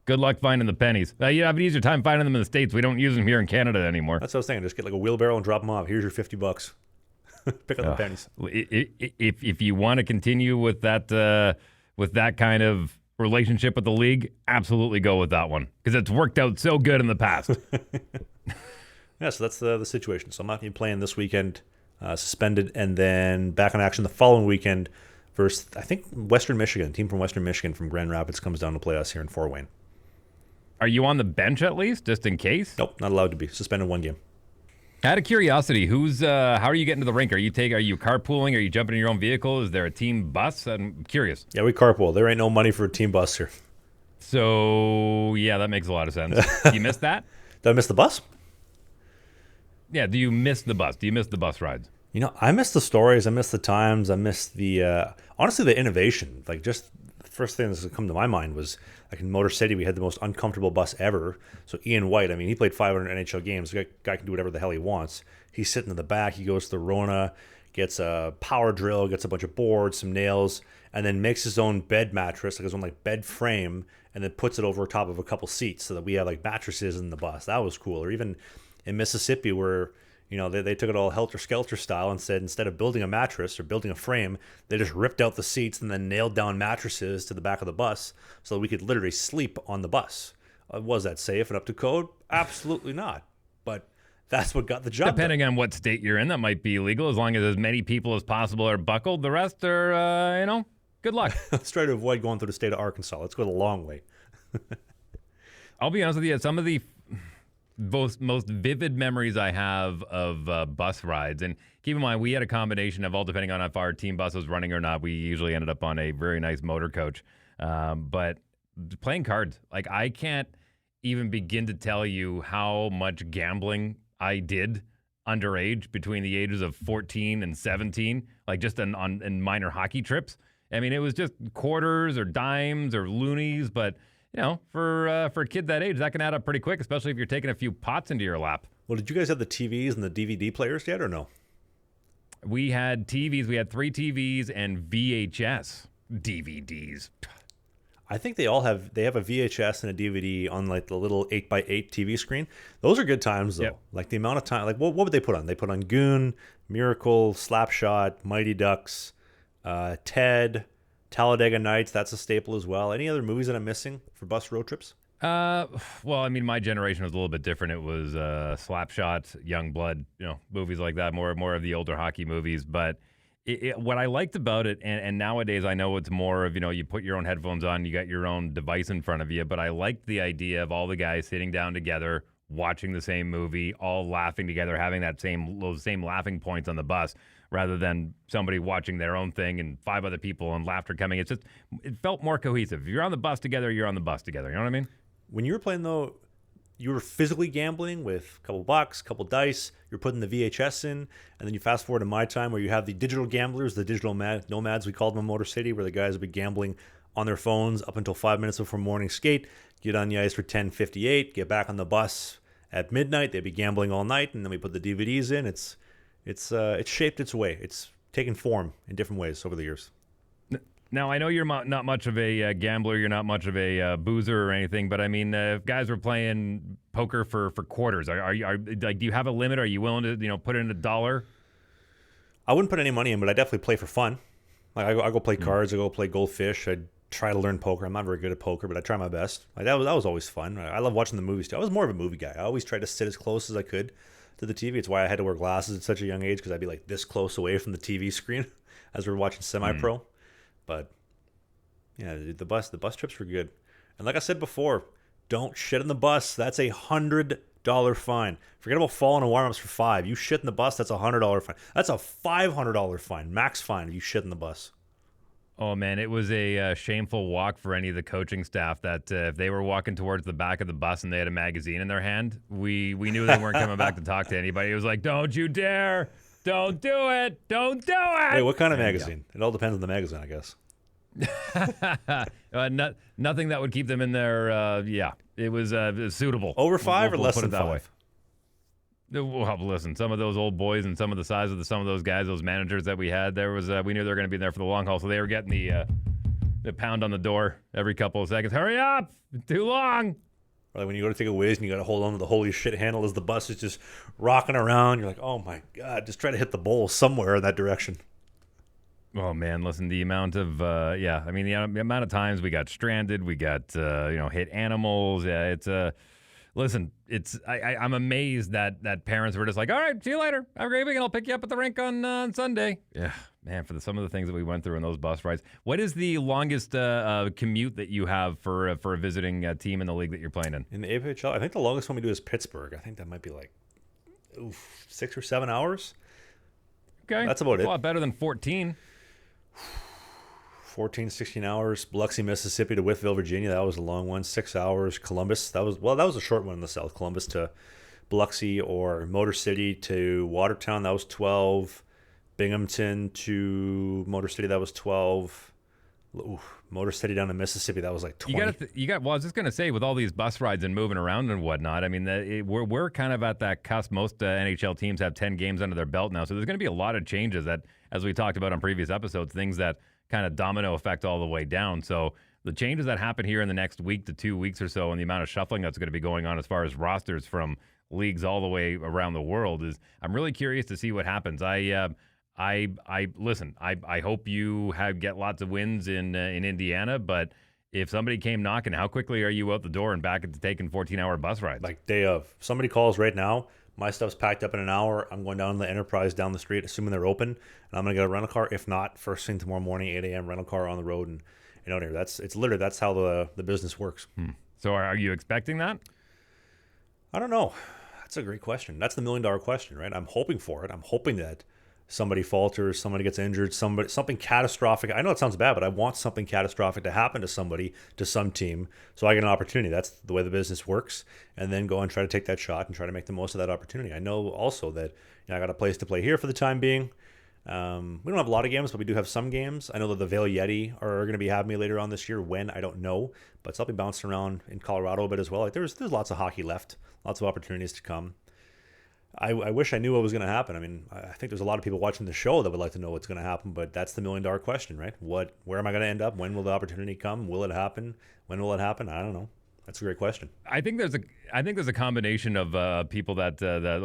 Good luck finding the pennies. You have an easier time finding them in the States. We don't use them here in Canada anymore. That's what I was saying. Just get like a wheelbarrow and drop them off. Here's your $50. Pick up the pennies. If you want to continue with that kind of relationship with the league, absolutely go with that one because it's worked out so good in the past. Yeah, so that's the situation. So I'm not going to be playing this weekend, suspended, and then back in action the following weekend versus, I think, Western Michigan. A team from Western Michigan from Grand Rapids comes down to play us here in Fort Wayne. Are you on the bench at least, just in case? Nope, not allowed to be. Suspended 1 game. Out of curiosity, how are you getting to the rink? Are you carpooling? Are you jumping in your own vehicle? Is there a team bus? I'm curious. Yeah, we carpool. There ain't no money for a team bus here. So, yeah, that makes a lot of sense. Do you miss that? Did I miss the bus? Yeah, do you miss the bus? Do you miss the bus rides? I miss the stories. I miss the times. I miss the, honestly, the innovation. Like, just the first thing that's come to my mind was, like, in Motor City, we had the most uncomfortable bus ever. So Ian White, I mean, he played 500 NHL games. The guy can do whatever the hell he wants. He's sitting in the back. He goes to the Rona, gets a power drill, gets a bunch of boards, some nails, and then makes his own bed mattress, like his own bed frame, and then puts it over top of a couple seats so that we have mattresses in the bus. That was cool. Or even in Mississippi where, they took it all helter-skelter style and said instead of building a mattress or building a frame, they just ripped out the seats and then nailed down mattresses to the back of the bus so that we could literally sleep on the bus. Was that safe and up to code? Absolutely not. But that's what got the job Depending done. on what state you're in, that might be illegal as long as many people as possible are buckled. The rest are, good luck. Let's try to avoid going through the state of Arkansas. Let's go the long way. I'll be honest with you. Some of the most vivid memories I have of bus rides. And keep in mind, we had a combination of all depending on if our team bus was running or not. We usually ended up on a very nice motor coach. But playing cards, like I can't even begin to tell you how much gambling I did underage between the ages of 14 and 17, like just in minor hockey trips. I mean, it was just quarters or dimes or loonies, but for a kid that age, that can add up pretty quick, especially if you're taking a few pots into your lap. Well, did you guys have the TVs and the DVD players yet, or no? We had TVs. We had 3 TVs and VHS DVDs. I think they have a VHS and a DVD on like the little 8x8 TV screen. Those are good times though. Yep. Like the amount of time, like what would they put on? They put on Goon, Miracle, Slapshot, Mighty Ducks, Ted, Talladega Nights. That's a staple as well. Any other movies that I'm missing for bus road trips? Well, I mean, my generation was a little bit different. It was Slapshot, Youngblood, movies like that, more of the older hockey movies. But what I liked about it, and nowadays I know it's more of, you put your own headphones on, you got your own device in front of you, but I liked the idea of all the guys sitting down together, watching the same movie, all laughing together, having those same laughing points on the bus, rather than somebody watching their own thing and 5 other people and laughter coming. It felt more cohesive. If you're on the bus together, you're on the bus together. You know what I mean? When you were playing though, you were physically gambling with a couple bucks, a couple dice. You're putting the VHS in, and then you fast forward to my time where you have the digital gamblers, the digital nomads, we called them in Motor City, where the guys would be gambling on their phones up until 5 minutes before morning skate, get on the ice for 10:58, get back on the bus at midnight. They'd be gambling all night, and then we put the DVDs in. It's shaped its way. It's taken form in different ways over the years. Now, I know you're not much of a gambler, you're not much of a boozer or anything, but I mean, if guys were playing poker for quarters, are like, do you have a limit? Are you willing to put in $1? I wouldn't put any money in, but I definitely play for fun. Like I go play cards, I go play goldfish. I try to learn poker. I'm not very good at poker, but I try my best. Like that was always fun. I love watching the movies too. I was more of a movie guy. I always tried to sit as close as I could to the TV. It's why I had to wear glasses at such a young age, because I'd be like this close away from the TV screen as we were watching semi-pro. But yeah, the bus trips were good. And like I said before, don't shit in the bus. That's $100 fine. Forget about falling in warm-ups for $5. You shit in the bus, that's $100 fine. That's a $500 fine, max fine if you shit in the bus. Oh, man, it was a shameful walk for any of the coaching staff that if they were walking towards the back of the bus and they had a magazine in their hand, we knew they weren't coming back to talk to anybody. It was like, don't you dare. Don't do it. Don't do it. Hey, what kind of magazine? It all depends on the magazine, I guess. Nothing that would keep them in there. It was suitable. Over 5 or less than put it that 5? way. Well, listen, some of those old boys and some of the size of some of those guys, those managers that we had, we knew they were going to be there for the long haul, so they were getting the pound on the door every couple of seconds. Hurry up! Too long. Or like when you go to take a whiz and you got to hold on to the holy shit handle as the bus is just rocking around. You're like, oh my god, just try to hit the bowl somewhere in that direction. Oh man, listen, the amount of the amount of times we got stranded, we got hit animals. Yeah, it's listen, I'm amazed that parents were just like, all right, see you later. Have a great weekend. I'll pick you up at the rink on Sunday. Yeah, man, for some of the things that we went through in those bus rides. What is the longest commute that you have for a visiting team in the league that you're playing in? In the FPHL, I think the longest one we do is Pittsburgh. I think that might be like 6 or 7 hours. Okay, that's about it. A lot better than 14. 14, 16 hours. Biloxi, Mississippi to Wytheville, Virginia. That was a long one. 6 hours. Columbus. That was a short one in the south. Columbus to Biloxi, or Motor City to Watertown. That was 12. Binghamton to Motor City. That was 12. Motor City down to Mississippi. That was like 20. Well, I was just going to say, with all these bus rides and moving around and whatnot, I mean, we're kind of at that cusp. Most NHL teams have 10 games under their belt now. So there's going to be a lot of changes that, as we talked about on previous episodes, things that kind of domino effect all the way down. So the changes that happen here in the next week to 2 weeks or so, and the amount of shuffling that's going to be going on as far as rosters from leagues all the way around the world, is I'm really curious to see what happens. I hope you get lots of wins in Indiana, but if somebody came knocking, how quickly are you out the door and back into taking 14-hour bus rides? Like day of. Somebody calls right now, my stuff's packed up in an hour. I'm going down to the Enterprise down the street, assuming they're open, and I'm going to get a rental car. If not, first thing tomorrow morning, 8 a.m., rental car on the road. And that's how the business works. So are you expecting that? I don't know. That's a great question. That's the $1,000,000 question, right? I'm hoping for it. I'm hoping that somebody falters, somebody gets injured, something catastrophic. I know it sounds bad, but I want something catastrophic to happen to somebody, to some team, so I get an opportunity. That's the way the business works, and then go and try to take that shot and try to make the most of that opportunity. I know also that I got a place to play here for the time being. We don't have a lot of games, but we do have some games. I know that the Vail Yeti are going to be having me later on this year. When, I don't know, but I'll be bouncing around in Colorado a bit as well. Like there's lots of hockey left, lots of opportunities to come. I wish I knew what was going to happen. I mean, I think there's a lot of people watching the show that would like to know what's going to happen, but that's the $1,000,000 question, right? Where am I going to end up? When will the opportunity come? Will it happen? When will it happen? I don't know. That's a great question. I think there's a combination of people that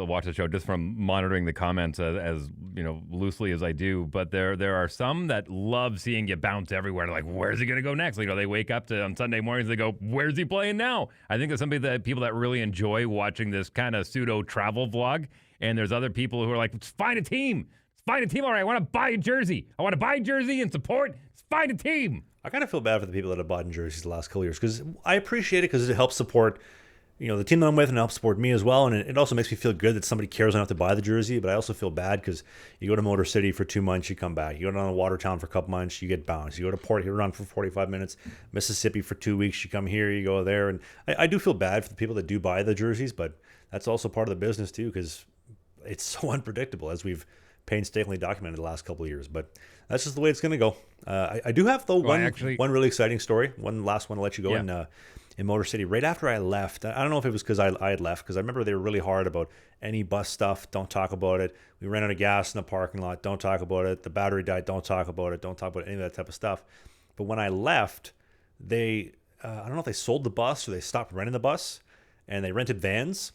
watch the show just from monitoring the comments as loosely as I do. But there are some that love seeing you bounce everywhere. Like, where's he going to go next? They wake up on Sunday mornings. They go, where's he playing now? I think there's people that really enjoy watching this kind of pseudo travel vlog. And there's other people who are like, find a team. Find a team. All right, I want to buy a jersey. I want to buy a jersey and support. Find a team. I kind of feel bad for the people that have bought in jerseys the last couple of years because I appreciate it because it helps support, the team that I'm with and it helps support me as well. And it also makes me feel good that somebody cares enough to buy the jersey. But I also feel bad because you go to Motor City for 2 months, you come back. You go down to Watertown for a couple months, you get bounced. You go to Port Huron for 45 minutes, Mississippi for 2 weeks, you come here, you go there. And I do feel bad for the people that do buy the jerseys, but that's also part of the business too because it's so unpredictable as we've painstakingly documented the last couple of years, but that's just the way it's going to go. I do have though one really exciting story. One last one to let you go in Motor City. Right after I left, I don't know if it was because I had left because I remember they were really hard about any bus stuff. Don't talk about it. We ran out of gas in the parking lot. Don't talk about it. The battery died. Don't talk about it. Don't talk about any of that type of stuff. But when I left, they I don't know if they sold the bus or they stopped renting the bus and they rented vans.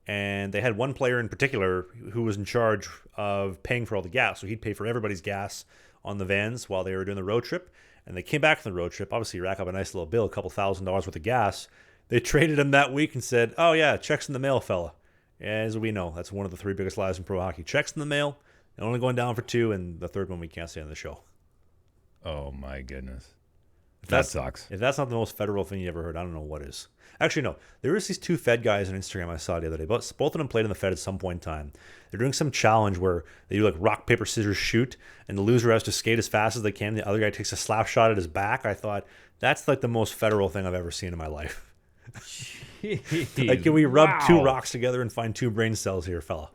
And they had one player in particular who was in charge of paying for all the gas. So he'd pay for everybody's gas on the vans while they were doing the road trip. And they came back from the road trip. Obviously, you rack up a nice little bill, a couple $1,000s worth of gas. They traded him that week and said, oh, yeah, checks in the mail, fella. As we know, that's one of the 3 biggest lies in pro hockey. Checks in the mail, and only going down for 2, and the third one we can't say on the show. Oh, my goodness. That sucks. If that's not the most federal thing you ever heard, I don't know what is. Actually, no. There was these 2 Fed guys on Instagram I saw the other day. Both of them played in the Fed at some point in time. They're doing some challenge where they do like rock, paper, scissors, shoot, and the loser has to skate as fast as they can. The other guy takes a slap shot at his back. I thought, that's like the most federal thing I've ever seen in my life. Like, can we rub 2 rocks together and find 2 brain cells here, fella?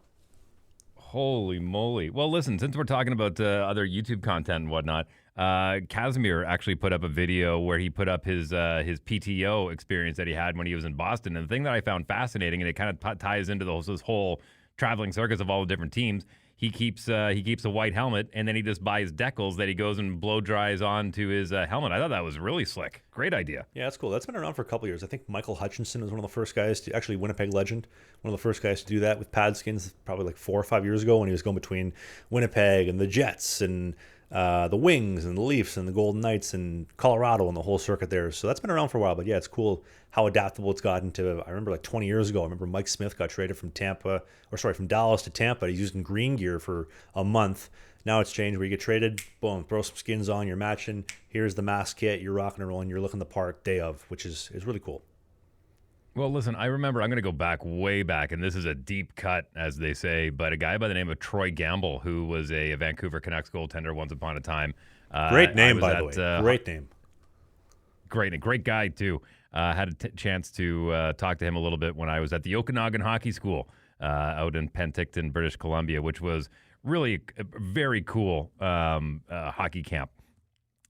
Holy moly. Well, listen, since we're talking about other YouTube content and whatnot, Casimir actually put up a video where he put up his PTO experience that he had when he was in Boston. And the thing that I found fascinating, and it kind of ties into this whole traveling circus of all the different teams, he keeps a white helmet, and then he just buys decals that he goes and blow dries onto his helmet. I thought that was really slick. Great idea. Yeah, that's cool. That's been around for a couple years. I think Michael Hutchinson was one of the first guys to, actually Winnipeg legend, one of the first guys to do that with pad skins probably like 4 or 5 years ago when he was going between Winnipeg and the Jets and the Wings and the Leafs and the Golden Knights and Colorado and the whole circuit there. So that's been around for a while, but yeah, it's cool how adaptable it's gotten to. I remember like 20 years ago, I remember Mike Smith got traded from Dallas to Tampa. He's using green gear for a month. Now it's changed where you get traded, boom, throw some skins on, you're matching. Here's the mask kit, you're rocking and rolling, you're looking the part day of, which is really cool. Well, listen, I remember, I'm going to go way back, and this is a deep cut, as they say, but a guy by the name of Troy Gamble, who was a Vancouver Canucks goaltender once upon a time. Great name, by the way. Great name. Great guy, too. Had a chance to talk to him a little bit when I was at the Okanagan Hockey School out in Penticton, British Columbia, which was really a very cool hockey camp.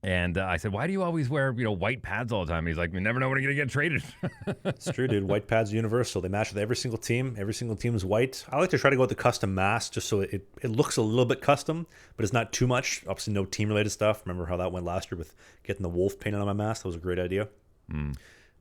And I said, why do you always wear, white pads all the time? And he's like, you never know when you're going to get traded. It's true, dude. White pads are universal. They match with every single team. Every single team is white. I like to try to go with the custom mask just so it looks a little bit custom, but it's not too much. Obviously, no team-related stuff. Remember how that went last year with getting the wolf painted on my mask? That was a great idea.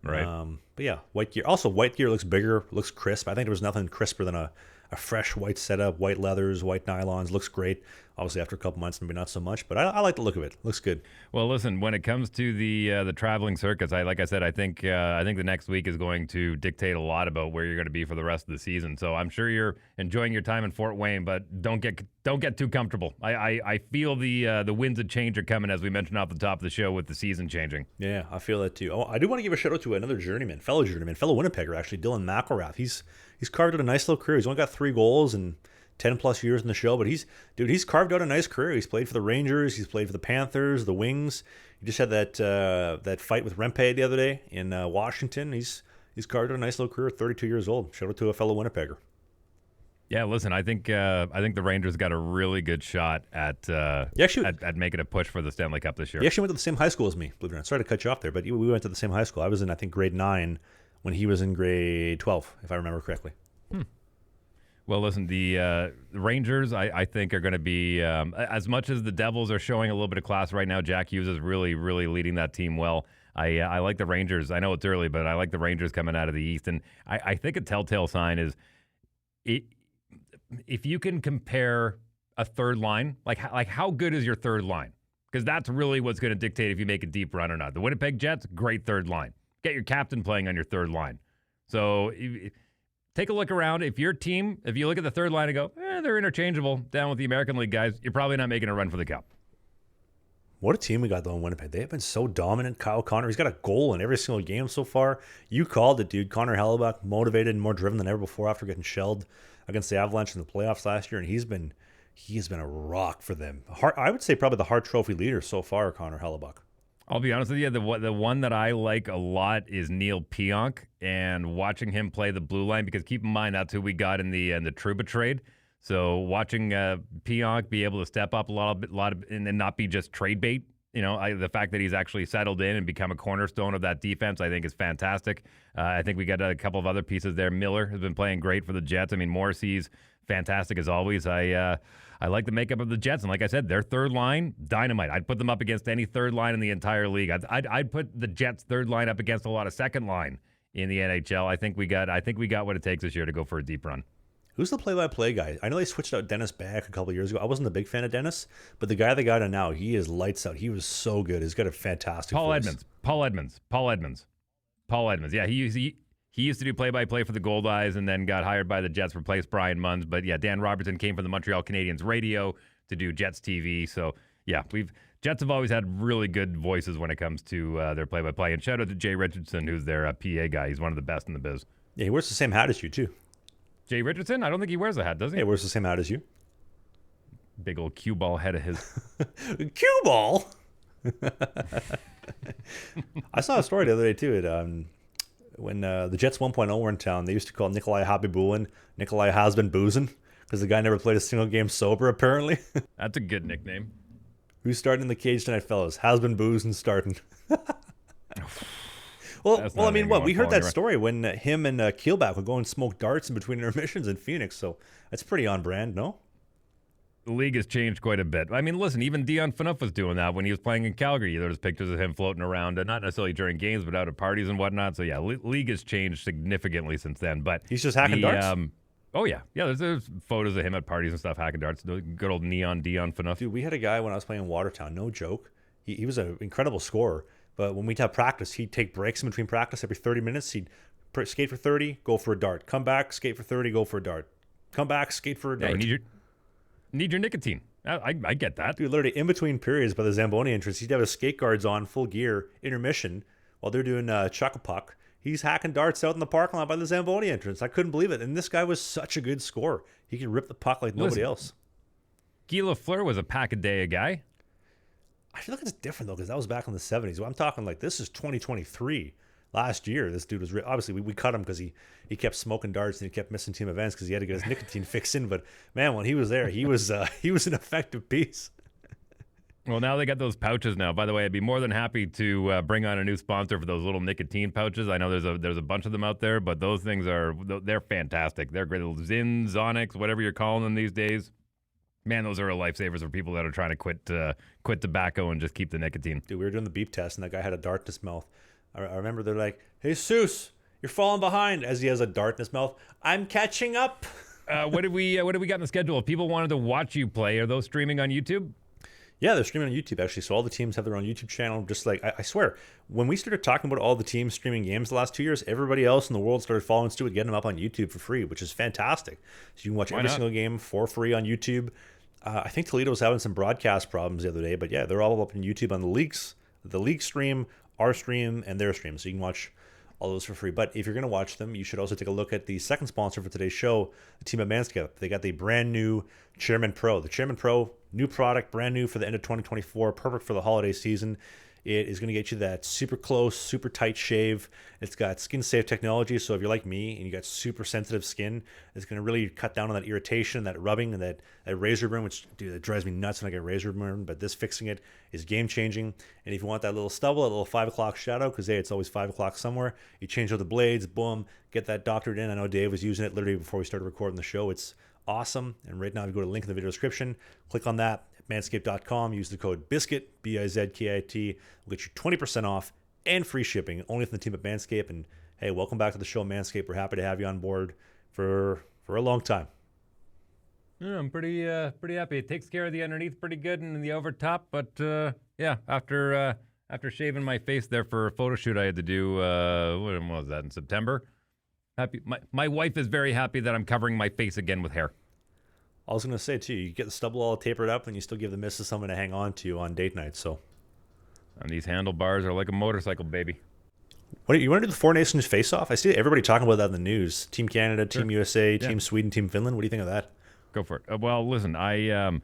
Right. But yeah, white gear. Also, white gear looks bigger, looks crisp. I think there was nothing crisper than a fresh white setup, white leathers, white nylons. Looks great. Obviously, after a couple months, maybe not so much, but I like the look of it. Looks good. Well, listen, when it comes to the traveling circus, like I said, I think the next week is going to dictate a lot about where you're going to be for the rest of the season. So I'm sure you're enjoying your time in Fort Wayne, but don't get too comfortable. I feel the winds of change are coming, as we mentioned off the top of the show, with the season changing. Yeah, I feel that too. Oh, I do want to give a shout out to another fellow Winnipegger, actually, Dylan McIlrath. He's carved out a nice little career. He's only got 3 goals and 10 plus years in the show, but he's carved out a nice career. He's played for the Rangers, he's played for the Panthers, the Wings. He just had that fight with Rempe the other day in Washington. He's carved out a nice little career at 32 years old. Shout out to a fellow Winnipegger. Yeah, listen, I think the Rangers got a really good shot at making a push for the Stanley Cup this year. He actually went to the same high school as me, believe it or not. Sorry to cut you off there, but we went to the same high school. I was in, I think, grade 9 when he was in grade 12, if I remember correctly. Well, listen, the Rangers, I think, are going to be, as much as the Devils are showing a little bit of class right now, Jack Hughes is really, really leading that team well. I like the Rangers. I know it's early, but I like the Rangers coming out of the East. And I think a telltale sign is if you can compare a third line, like how good is your third line? Because that's really what's going to dictate if you make a deep run or not. The Winnipeg Jets, great third line. Get your captain playing on your third line. So take a look around. If your team, if you look at the third line and go, they're interchangeable down with the American League guys, you're probably not making a run for the Cup. What a team we got, though, in Winnipeg. They have been so dominant. Kyle Connor, he's got a goal in every single game so far. You called it, dude. Connor Hellebuck, motivated and more driven than ever before after getting shelled against the Avalanche in the playoffs last year, and he has been a rock for them. I would say probably the Hart Trophy leader so far, Connor Hellebuck. I'll be honest with you, the one that I like a lot is Neil Pionk, and watching him play the blue line, because keep in mind that's who we got in the Trouba trade. So watching Pionk be able to step up a lot and not be just trade bait, the fact that he's actually settled in and become a cornerstone of that defense, I think is fantastic. I think we got a couple of other pieces there. Miller has been playing great for the Jets. I mean, Morrissey's fantastic as always. I like the makeup of the Jets, and like I said, their third line, dynamite. I'd put them up against any third line in the entire league. I'd put the Jets' third line up against a lot of second line in the NHL. I think we got what it takes this year to go for a deep run. Who's the play-by-play guy? I know they switched out Dennis Back a couple of years ago. I wasn't a big fan of Dennis, but the guy they got in now, he is lights out. He was so good. He's got a fantastic voice. Paul Edmonds. Yeah, he used to do play-by-play for the Gold Eyes and then got hired by the Jets, replaced Brian Munns. But yeah, Dan Robertson came from the Montreal Canadiens radio to do Jets TV. So yeah, Jets have always had really good voices when it comes to their play-by-play. And shout out to Jay Richardson, who's their PA guy. He's one of the best in the biz. Yeah, he wears the same hat as you too. Jay Richardson? I don't think he wears a hat, does he? Yeah, he wears the same hat as you. Big old cue ball head of his. Cue ball? I saw a story the other day too. When the Jets 1.0 were in town, they used to call Nikolai Khabibulin Nikolai has been boozing, because the guy never played a single game sober, apparently. That's a good nickname. Who's starting in the cage tonight, fellas? Has been boozing starting. Well, I mean, we heard that story when him and Keelback would go and smoke darts in between intermissions in Phoenix, so that's pretty on brand, no? The league has changed quite a bit. I mean, listen, even Dion Phaneuf was doing that when he was playing in Calgary. There's pictures of him floating around, not necessarily during games, but out at parties and whatnot. So yeah, league has changed significantly since then. But he's just hacking darts? Oh yeah. There's photos of him at parties and stuff hacking darts. The good old neon Dion Phaneuf. Dude, we had a guy when I was playing in Watertown, no joke. He was an incredible scorer. But when we'd have practice, he'd take breaks in between practice every 30 minutes. He'd skate for 30, go for a dart. Come back, skate for 30, go for a dart. Come back, skate for a dart. Yeah, you need your nicotine. I get that. Dude, literally in between periods by the Zamboni entrance, he'd have his skate guards on, full gear, intermission, while they're doing chuck-a-puck. He's hacking darts out in the parking lot by the Zamboni entrance. I couldn't believe it. And this guy was such a good scorer. He could rip the puck like nobody else. Guy Lafleur was a pack-a-day guy. I feel like it's different, though, because that was back in the 70s. I'm talking like this is 2023. Last year, this dude was obviously we cut him because he kept smoking darts and he kept missing team events because he had to get his nicotine fix in. But man, when he was there, he was an effective piece. Well, now they got those pouches now. By the way, I'd be more than happy to bring on a new sponsor for those little nicotine pouches. I know there's a bunch of them out there, but those things they're fantastic. They're great little Zins, Onyx, whatever you're calling them these days. Man, those are real lifesavers for people that are trying to quit tobacco and just keep the nicotine. Dude, we were doing the beep test, and that guy had a dart in his mouth. I remember they're like, "Hey, Seuss, you're falling behind," as he has a dart in his mouth. "I'm catching up." What did we got in the schedule? If people wanted to watch you play, are those streaming on YouTube? Yeah, they're streaming on YouTube, actually. So all the teams have their own YouTube channel. Just like, I swear, when we started talking about all the teams streaming games the last 2 years, everybody else in the world started following suit with getting them up on YouTube for free, which is fantastic. So you can watch every single game for free on YouTube. I think Toledo was having some broadcast problems the other day, but yeah, they're all up on YouTube on the league stream, our stream, and their stream. So you can watch all those for free. But if you're going to watch them, you should also take a look at the second sponsor for today's show, the team at Manscaped. They got the brand new Chairman Pro. The Chairman Pro, new product, brand new for the end of 2024, perfect for the holiday season. It is going to get you that super close, super tight shave. It's got skin safe technology, so if you're like me and you got super sensitive skin, it's going to really cut down on that irritation, that rubbing, and that razor burn, which, dude, it drives me nuts when I get razor burn, but this fixing it is game changing. And if you want that little stubble, a little 5 o'clock shadow, because hey, it's always 5 o'clock somewhere, you change out the blades, boom, get that doctored in. I know Dave was using it literally before we started recording the show. It's awesome. And right now, if you go to the link in the video description, click on that, manscaped.com, use the code BIZKIT, BIZKIT, will get you 20% off and free shipping, only from the team at Manscaped. And hey, welcome back to the show, Manscaped. We're happy to have you on board for a long time. Yeah, I'm pretty happy. It takes care of the underneath pretty good and the over top, but yeah, after shaving my face there for a photo shoot I had to do, when was that, in September? Happy. My wife is very happy that I'm covering my face again with hair. I was going to say, too, you get the stubble all tapered up and you still give the missus someone to hang on to on date night. So, and these handlebars are like a motorcycle, baby. What you want to do the Four Nations Faceoff? I see everybody talking about that in the news. Team Canada, Team USA, Team Sweden, Team Finland. What do you think of that? Go for it. Well, listen, I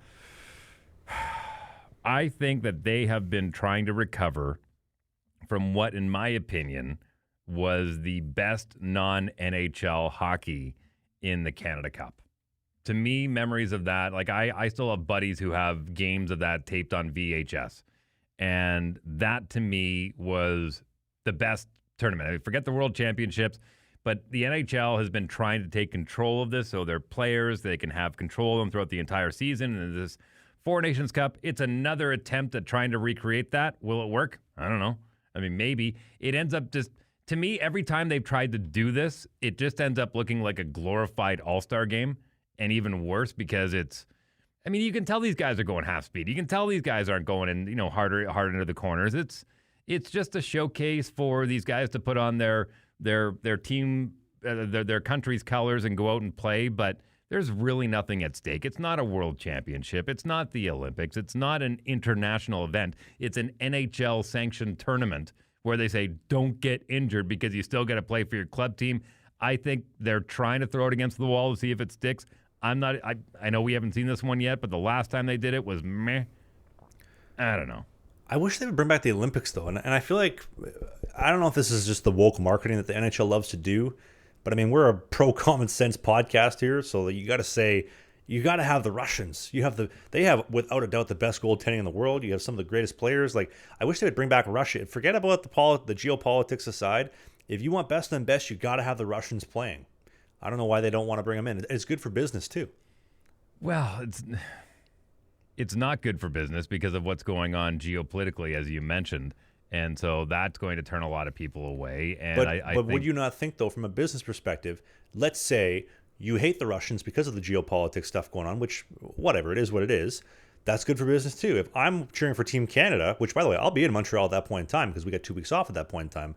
think that they have been trying to recover from what, in my opinion, was the best non-NHL hockey in the Canada Cup. To me, memories of that, like I still have buddies who have games of that taped on VHS. And that, to me, was the best tournament. I mean, forget the World Championships, but the NHL has been trying to take control of this so their players, they can have control of them throughout the entire season. And this Four Nations Cup, it's another attempt at trying to recreate that. Will it work? I don't know. I mean, maybe. It ends up just, to me, every time they've tried to do this, it just ends up looking like a glorified all-star game. And even worse because it's, I mean, you can tell these guys are going half speed. You can tell these guys aren't going in, harder into the corners. It's just a showcase for these guys to put on their team, their country's colors and go out and play. But there's really nothing at stake. It's not a world championship. It's not the Olympics. It's not an international event. It's an NHL sanctioned tournament where they say don't get injured because you still got to play for your club team. I think they're trying to throw it against the wall to see if it sticks. I know we haven't seen this one yet, but the last time they did it was meh. I don't know. I wish they would bring back the Olympics, though. And I feel like, I don't know if this is just the woke marketing that the NHL loves to do, but I mean, we're a pro-common sense podcast here, so you got to say, you got to have the Russians. They have, without a doubt, the best goaltending in the world. You have some of the greatest players. Like, I wish they would bring back Russia. Forget about the geopolitics aside. If you want best and best, you got to have the Russians playing. I don't know why they don't want to bring them in. It's good for business, too. Well, it's not good for business because of what's going on geopolitically, as you mentioned. And so that's going to turn a lot of people away. And but I think, would you not think, though, from a business perspective, let's say you hate the Russians because of the geopolitics stuff going on, which, whatever, it is what it is. That's good for business, too. If I'm cheering for Team Canada, which, by the way, I'll be in Montreal at that point in time because we got 2 weeks off at that point in time,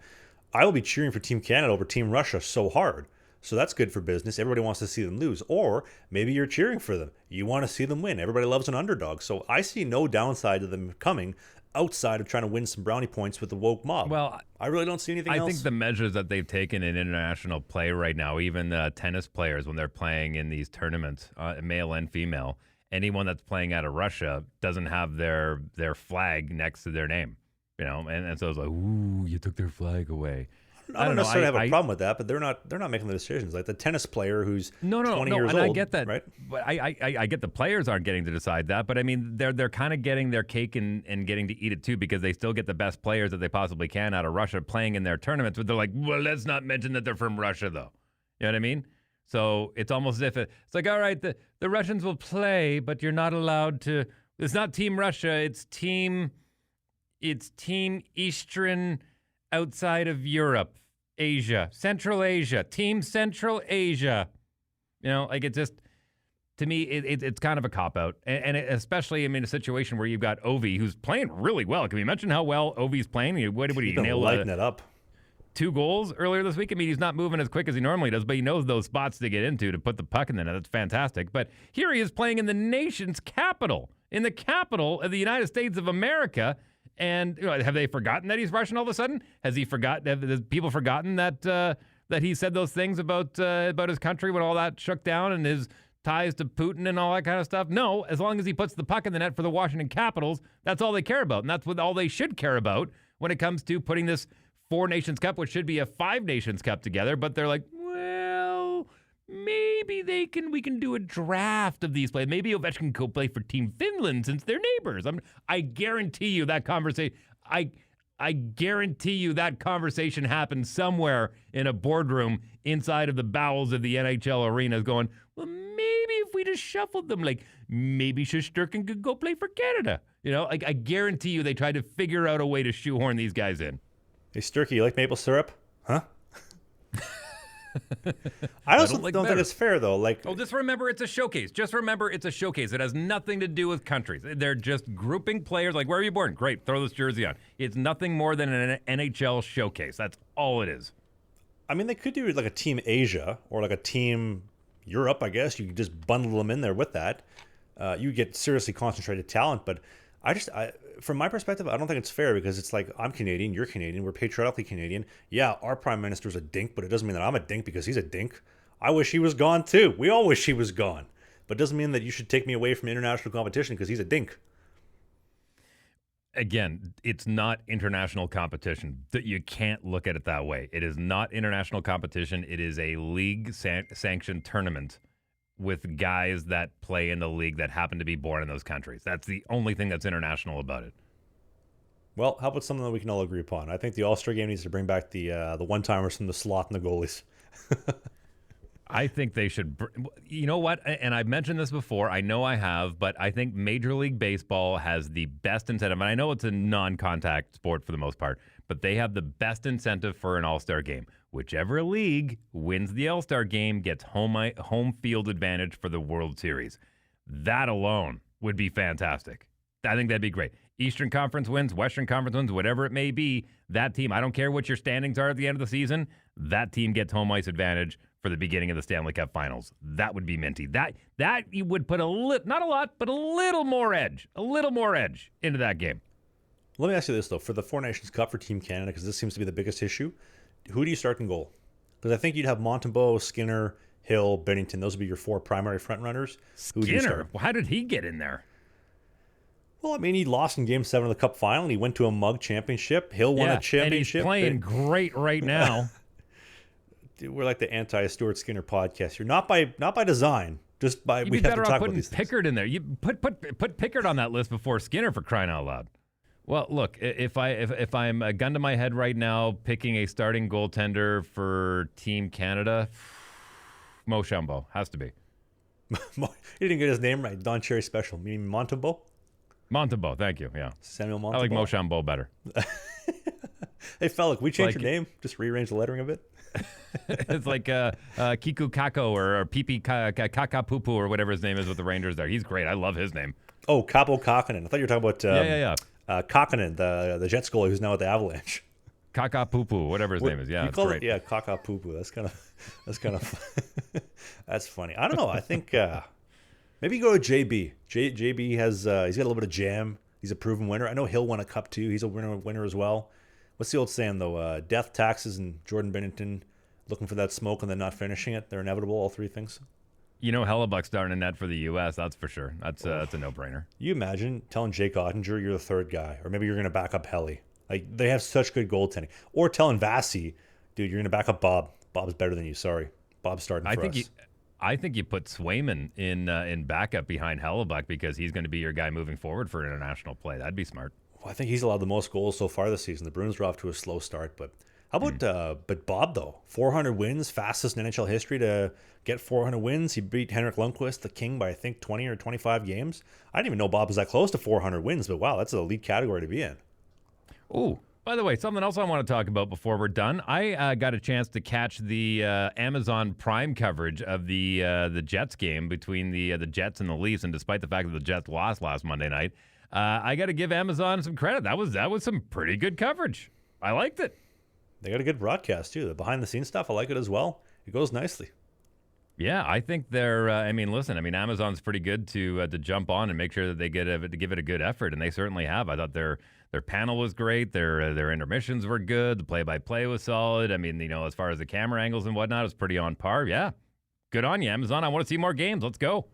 I will be cheering for Team Canada over Team Russia so hard. So that's good for business. Everybody wants to see them lose. Or maybe you're cheering for them. You want to see them win. Everybody loves an underdog. So I see no downside to them coming outside of trying to win some brownie points with the woke mob. Well, I really don't see anything else. I think the measures that they've taken in international play right now, even tennis players when they're playing in these tournaments, male and female, anyone that's playing out of Russia doesn't have their flag next to their name. And so it's like, ooh, you took their flag away. I don't necessarily have a problem with that, but they're not making the decisions. Like the tennis player who's 20 years and old. I get that, right? But I get the players aren't getting to decide that. But I mean, they're kind of getting their cake and getting to eat it too because they still get the best players that they possibly can out of Russia playing in their tournaments. But they're like, well, let's not mention that they're from Russia, though. You know what I mean? So it's almost as if it's like, all right, the Russians will play, but you're not allowed to. It's not Team Russia. It's Team Eastern outside of Europe. Asia, Central Asia, Team Central Asia. Like it just, to me, it's kind of a cop-out. And especially, a situation where you've got Ovi, who's playing really well. Can we mention how well Ovi's playing? What did he nail? Lighting it up. 2 goals earlier this week. He's not moving as quick as he normally does, but he knows those spots to get into to put the puck in the net. That's fantastic. But here he is playing in the nation's capital, in the capital of the United States of America. And have they forgotten that he's Russian all of a sudden? Has people forgotten that he said those things about his country when all that shook down and his ties to Putin and all that kind of stuff? No, as long as he puts the puck in the net for the Washington Capitals, that's all they care about. And that's what all they should care about when it comes to putting this 4 Nations Cup, which should be a 5 Nations Cup together. But they're like, well, maybe we can do a draft of these players. Maybe Ovechkin can go play for Team Finland since they're neighbors. I guarantee you that conversation. I guarantee you that conversation happened somewhere in a boardroom inside of the bowels of the NHL arenas going, well, maybe if we just shuffled them, like maybe Shesterkin could go play for Canada. I guarantee you they tried to figure out a way to shoehorn these guys in. Hey, Sturkey, you like maple syrup? Huh? I also don't think it's fair, though. Just remember it's a showcase. It has nothing to do with countries. They're just grouping players. Like, where are you born? Great, throw this jersey on. It's nothing more than an NHL showcase. That's all it is. They could do like a Team Asia or like a Team Europe, I guess. You could just bundle them in there with that. You get seriously concentrated talent, but from my perspective, I don't think it's fair because it's like, I'm Canadian, you're Canadian, we're patriotically Canadian. Yeah, our prime minister's a dink, but it doesn't mean that I'm a dink because he's a dink. I wish he was gone too. We all wish he was gone. But it doesn't mean that you should take me away from international competition because he's a dink. Again, it's not international competition. You can't look at it that way. It is not international competition. It is a league-sanctioned tournament with guys that play in the league that happen to be born in those countries. That's the only thing that's international about it. Well, how about something that we can all agree upon? I think the All-Star game needs to bring back the one-timers from the slot and the goalies. I think they should. You know what? And I've mentioned this before. I know I have, but I think Major League Baseball has the best incentive. And I know it's a non-contact sport for the most part, but they have the best incentive for an All-Star game. Whichever league wins the All-Star game gets home field advantage for the World Series. That alone would be fantastic. I think that'd be great. Eastern Conference wins, Western Conference wins, whatever it may be, that team, I don't care what your standings are at the end of the season, that team gets home ice advantage for the beginning of the Stanley Cup Finals. That would be minty. That you would put not a lot, but a little more edge into that game. Let me ask you this, though. For the 4 Nations Cup for Team Canada, because this seems to be the biggest issue, who do you start in goal? Because I think you'd have Montembeault, Skinner, Hill, Bennington. Those would be your 4 primary frontrunners. Skinner? How did he get in there? Well, he lost in Game 7 of the Cup Final, and he went to a mug championship. Hill won a championship. And he's playing great right now. Dude, we're like the anti-Stuart Skinner podcast here. Not by design, just by we have to talk about these things. Pickard in there. You put Pickard on that list before Skinner, for crying out loud. Well, look, if I'm a gun to my head right now, picking a starting goaltender for Team Canada, Mo Chambeau has to be. You didn't get his name right. Don Cherry Special. You mean Montembeault? Montembeault, thank you. Yeah, Samuel Montembeault. I like Mo Chambeau better. Hey, fella, can we change your name? Just rearrange the lettering a bit. It's like Kiku Kako or Pipi Kakapupu or whatever his name is with the Rangers there. He's great. I love his name. Oh, Capo Kakkonen. I thought you were talking about Kakkonen, the Jets goalie who's now at the Avalanche. Kakapupu, whatever his name is. Yeah, it's great. Yeah, Kakapupu. That's kind of that's funny. I don't know. I think maybe go with JB. JB has he's got a little bit of jam. He's a proven winner. I know Hill won a cup too. He's a winner as well. What's the old saying though? Death, taxes, and Jordan Binnington looking for that smoke and then not finishing it. They're inevitable. All 3 things. Hellebuck's starting a net for the U.S. That's for sure. That's a no-brainer. You imagine telling Jake Ottinger you're the 3rd guy, or maybe you're going to back up Helly. Like, they have such good goaltending. Or telling Vasi, dude, you're going to back up Bob. Bob's better than you. Sorry, Bob's starting for us. I think you put Swayman in backup behind Hellebuck because he's going to be your guy moving forward for international play. That'd be smart. Well, I think he's allowed the most goals so far this season. The Bruins are off to a slow start, but how about but Bob though? 400 wins, fastest in NHL history to get 400 wins. He beat Henrik Lundqvist, the King, by I think 20 or 25 games. I didn't even know Bob was that close to 400 wins, but wow, that's an elite category to be in. Oh, By the way, something else I want to talk about before we're done. I got a chance to catch the Amazon Prime coverage of the Jets game between the Jets and the Leafs, and despite the fact that the Jets lost last Monday night, I got to give Amazon some credit. That was some pretty good coverage. I liked it. They got a good broadcast too. The behind the scenes stuff, I like it as well. It goes nicely. Yeah, I think they're. Amazon's pretty good to jump on and make sure that they give it a good effort, and they certainly have. I thought their panel was great. Their intermissions were good. The play-by-play was solid. I mean, as far as the camera angles and whatnot, it's pretty on par. Yeah, good on you, Amazon. I want to see more games. Let's go.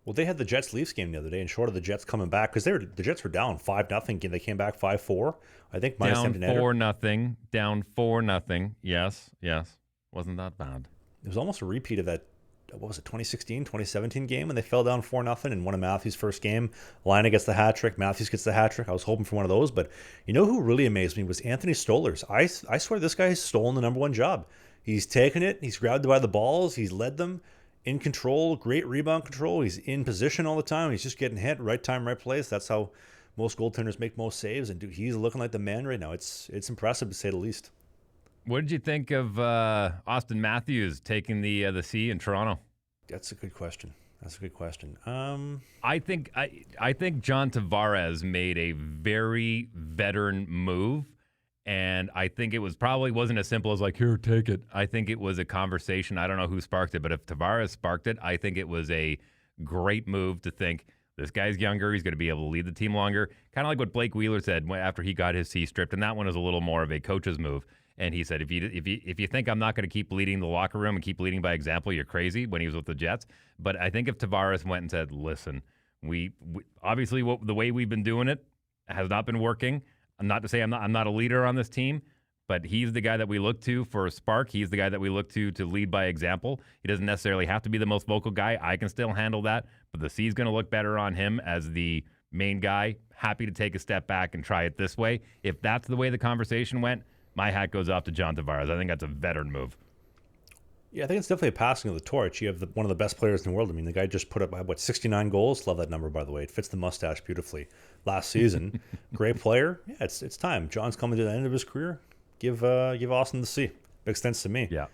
Well, they had the Jets-Leafs game the other day, and short of the Jets coming back, because the Jets were down 5-0. They came back 5-4. I think minus down 4-0. Down 4-0. Yes. Wasn't that bad. It was almost a repeat of that. What was it, 2016, 2017 game when they fell down 4-0 in one of Matthews' first game. Laine gets the hat trick. Matthews gets the hat trick. I was hoping for one of those, but you know who really amazed me was Anthony Stolarz. I swear this guy has stolen the number one job. He's taken it. He's grabbed by the balls. He's led them in control. Great rebound control. He's in position all the time. He's just getting hit. Right time, right place. That's how most goaltenders make most saves. And dude, he's looking like the man right now. It's impressive to say the least. What did you think of Austin Matthews taking the C in Toronto? That's a good question. I think John Tavares made a very veteran move, and I think it wasn't as simple as like, here, take it. I think it was a conversation. I don't know who sparked it, but if Tavares sparked it, I think it was a great move to think this guy's younger. He's going to be able to lead the team longer. Kind of like what Blake Wheeler said after he got his C stripped, and that one is a little more of a coach's move. And he said, if you think I'm not going to keep leading the locker room and keep leading by example, you're crazy, when he was with the Jets. But I think if Tavares went and said, listen, we obviously the way we've been doing it has not been working. I'm not to say I'm not a leader on this team, but he's the guy that we look to for a spark. He's the guy that we look to lead by example. He doesn't necessarily have to be the most vocal guy. I can still handle that, but the C's going to look better on him as the main guy. Happy to take a step back and try it this way. If that's the way the conversation went, my hat goes off to John Tavares. I think that's a veteran move. Yeah, I think it's definitely a passing of the torch. You have one of the best players in the world. I mean, the guy just put up, 69 goals? Love that number, by the way. It fits the mustache beautifully. Last season, great player. Yeah, it's time. John's coming to the end of his career. Give Austin the C. Makes sense to me. Yeah.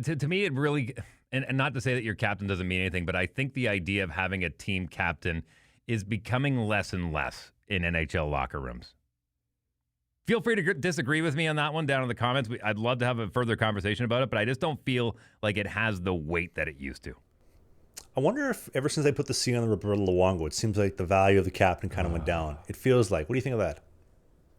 To me, it really, and not to say that your captain doesn't mean anything, but I think the idea of having a team captain is becoming less and less in NHL locker rooms. Feel free to disagree with me on that one down in the comments. I'd love to have a further conversation about it, but I just don't feel like it has the weight that it used to. I wonder if ever since they put the C on the Roberto Luongo, it seems like the value of the captain kind of went down. It feels like. What do you think of that?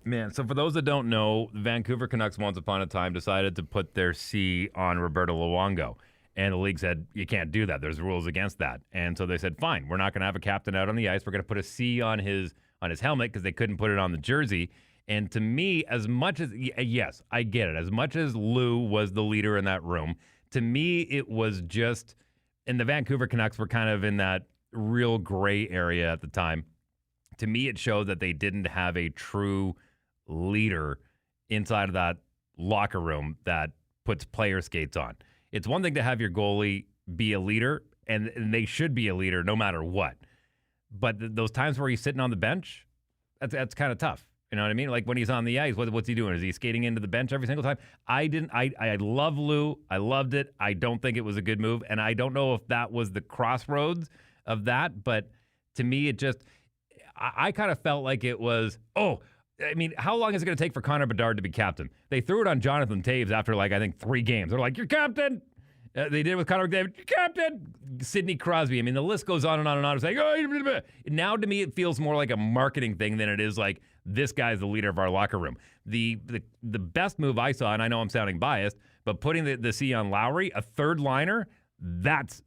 Man, so for those that don't know, the Vancouver Canucks once upon a time decided to put their C on Roberto Luongo. And the league said, you can't do that. There's rules against that. And so they said, fine, we're not going to have a captain out on the ice. We're going to put a C on his helmet because they couldn't put it on the jersey. And to me, as much as, yes, I get it. As much as Lou was the leader in that room, to me, it was just, and the Vancouver Canucks were kind of in that real gray area at the time. To me, it showed that they didn't have a true leader inside of that locker room that puts player skates on. It's one thing to have your goalie be a leader, and they should be a leader no matter what. But those times where he's sitting on the bench, that's kind of tough. You know what I mean? Like when he's on the ice, what's he doing? Is he skating into the bench every single time? I love Lou. I loved it. I don't think it was a good move. And I don't know if that was the crossroads of that. But to me, it just, I kind of felt like it was, how long is it going to take for Connor Bedard to be captain? They threw it on Jonathan Toews after I think 3 games. They're like, you're captain. They did it with Connor McDavid, captain. Sidney Crosby. I mean, the list goes on and on and on. It's like, now to me, it feels more like a marketing thing than it is like this guy's the leader of our locker room. The best move I saw, and I know I'm sounding biased, but putting the C on Lowry, a third liner, that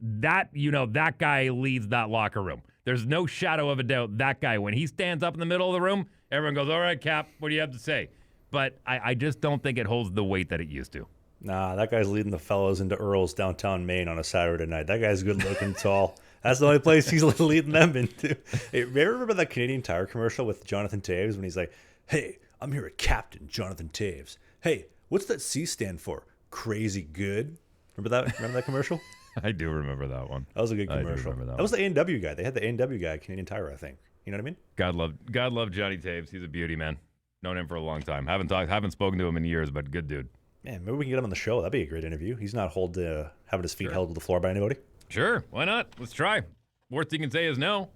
guy leads that locker room. There's no shadow of a doubt that guy, when he stands up in the middle of the room, everyone goes, all right, Cap, what do you have to say? But I just don't think it holds the weight that it used to. Nah, that guy's leading the fellows into Earl's downtown Maine on a Saturday night. That guy's good looking, tall. That's the only place he's leading them into. Hey, remember that Canadian Tire commercial with Jonathan Toews when he's like, hey, I'm here at Captain Jonathan Toews. Hey, what's that C stand for? Crazy good. Remember that commercial? I do remember that one. That was a good commercial. That was the A&W guy. They had the A&W guy at Canadian Tire, I think. You know what I mean? God love Johnny Toews. He's a beauty, man. Known him for a long time. Haven't spoken to him in years, but good dude. Man, maybe we can get him on the show. That'd be a great interview. He's not having his feet held to the floor by anybody. Sure, why not? Let's try. Worst you can say is no.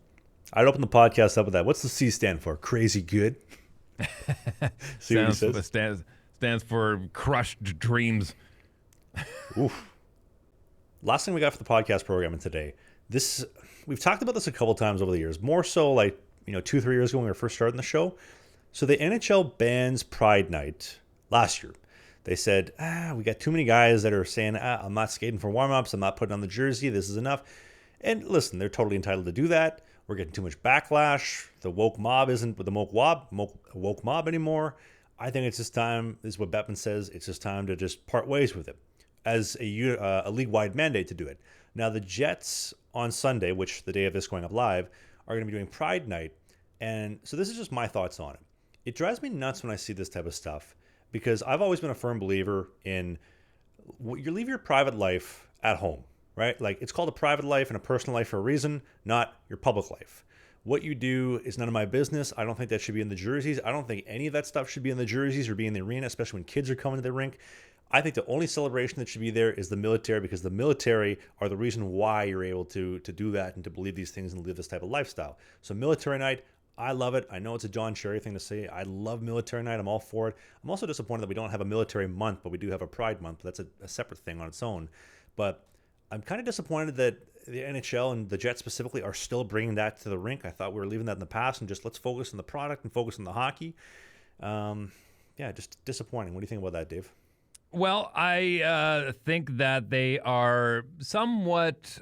I'd open the podcast up with that. What's the C stand for? Crazy good. See what he says? Stands for crushed dreams. Oof. Last thing we got for the podcast programming today. We've talked about this a couple times over the years. More so like 2-3 years ago when we were first starting the show. So the NHL bans Pride Night last year. They said, we got too many guys that are saying, I'm not skating for warm-ups. I'm not putting on the jersey. This is enough. And listen, they're totally entitled to do that. We're getting too much backlash. The woke mob isn't with the woke mob anymore. I think it's just time, this is what Bettman says, it's just time to just part ways with it as a league-wide mandate to do it. Now, the Jets on Sunday, which the day of this going up live, are going to be doing Pride Night. And so this is just my thoughts on it. It drives me nuts when I see this type of stuff because I've always been a firm believer in you leave your private life at home, right? Like it's called a private life and a personal life for a reason, not your public life. What you do is none of my business. I don't think that should be in the jerseys. I don't think any of that stuff should be in the jerseys or be in the arena, especially when kids are coming to the rink. I think the only celebration that should be there is the military because the military are the reason why you're able to do that and to believe these things and live this type of lifestyle. So military night, I love it. I know it's a John Cherry thing to say. I love military night. I'm all for it. I'm also disappointed that we don't have a military month, but we do have a Pride month. That's a separate thing on its own. But I'm kind of disappointed that the NHL and the Jets specifically are still bringing that to the rink. I thought we were leaving that in the past and just let's focus on the product and focus on the hockey. Just disappointing. What do you think about that, Dave? Well, I think that they are somewhat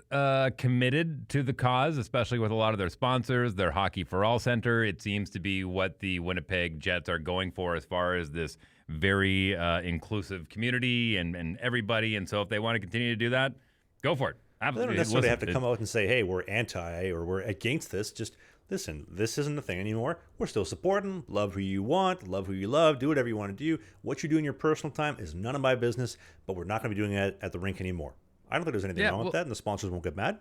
committed to the cause, especially with a lot of their sponsors, their Hockey for All Center. It seems to be what the Winnipeg Jets are going for as far as this very inclusive community and everybody. And so if they want to continue to do that, go for it. Absolutely. They don't necessarily have to come out and say, hey, we're anti or we're against this. Just listen, this isn't a thing anymore. We're still supporting. Love who you want. Love who you love. Do whatever you want to do. What you do in your personal time is none of my business, but we're not going to be doing it at the rink anymore. I don't think there's anything wrong with that, and the sponsors won't get mad.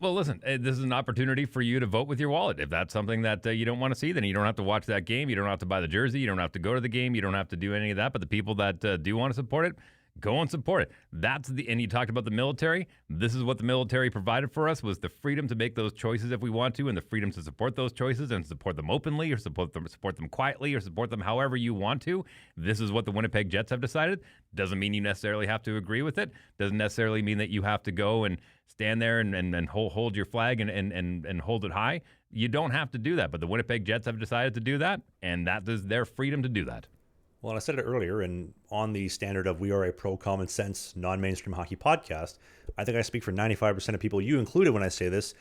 Well, listen, this is an opportunity for you to vote with your wallet. If that's something that you don't want to see, then you don't have to watch that game. You don't have to buy the jersey. You don't have to go to the game. You don't have to do any of that. But the people that do want to support it, go and support it. And you talked about the military. This is what the military provided for us, was the freedom to make those choices if we want to, and the freedom to support those choices and support them openly or support them quietly or support them however you want to. This is what the Winnipeg Jets have decided. Doesn't mean you necessarily have to agree with it. Doesn't necessarily mean that you have to go and stand there and hold your flag and hold it high. You don't have to do that, but the Winnipeg Jets have decided to do that, and that is their freedom to do that. Well, and I said it earlier, and on the standard of we are a pro common sense, non-mainstream hockey podcast, I think I speak for 95% of people, you included, when I say this.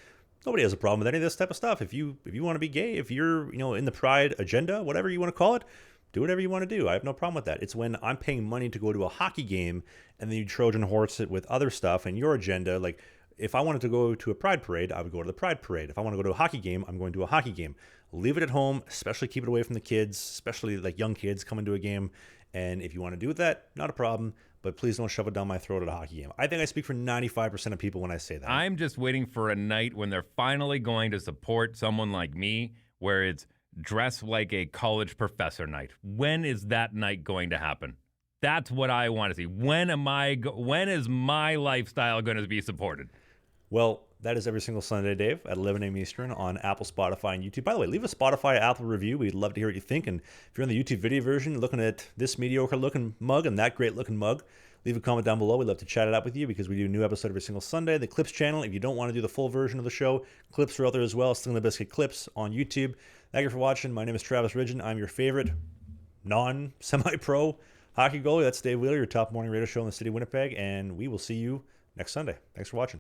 Nobody has a problem with any of this type of stuff. If you want to be gay, if you're in the pride agenda, whatever you want to call it, do whatever you want to do. I have no problem with that. It's when I'm paying money to go to a hockey game and then you Trojan horse it with other stuff and your agenda. Like if I wanted to go to a pride parade, I would go to the pride parade. If I want to go to a hockey game, I'm going to a hockey game. Leave it at home, especially keep it away from the kids, especially like young kids coming to a game. And if you want to do that, not a problem, but please don't shove it down my throat at a hockey game. I think I speak for 95% of people when I say that. I'm just waiting for a night when they're finally going to support someone like me, where it's dress like a college professor night. When is that night going to happen? That's what I want to see. When is my lifestyle going to be supported? Well, that is every single Sunday, Dave, at 11 a.m. Eastern on Apple, Spotify, and YouTube. By the way, leave a Spotify, Apple review. We'd love to hear what you think. And if you're on the YouTube video version, looking at this mediocre-looking mug and that great-looking mug, leave a comment down below. We'd love to chat it up with you because we do a new episode every single Sunday. The Clips channel, if you don't want to do the full version of the show, clips are out there as well. Slangin The Bizkit Clips on YouTube. Thank you for watching. My name is Travis Ridgen. I'm your favorite non-semi-pro hockey goalie. That's Dave Wheeler, your top morning radio show in the city of Winnipeg. And we will see you next Sunday. Thanks for watching.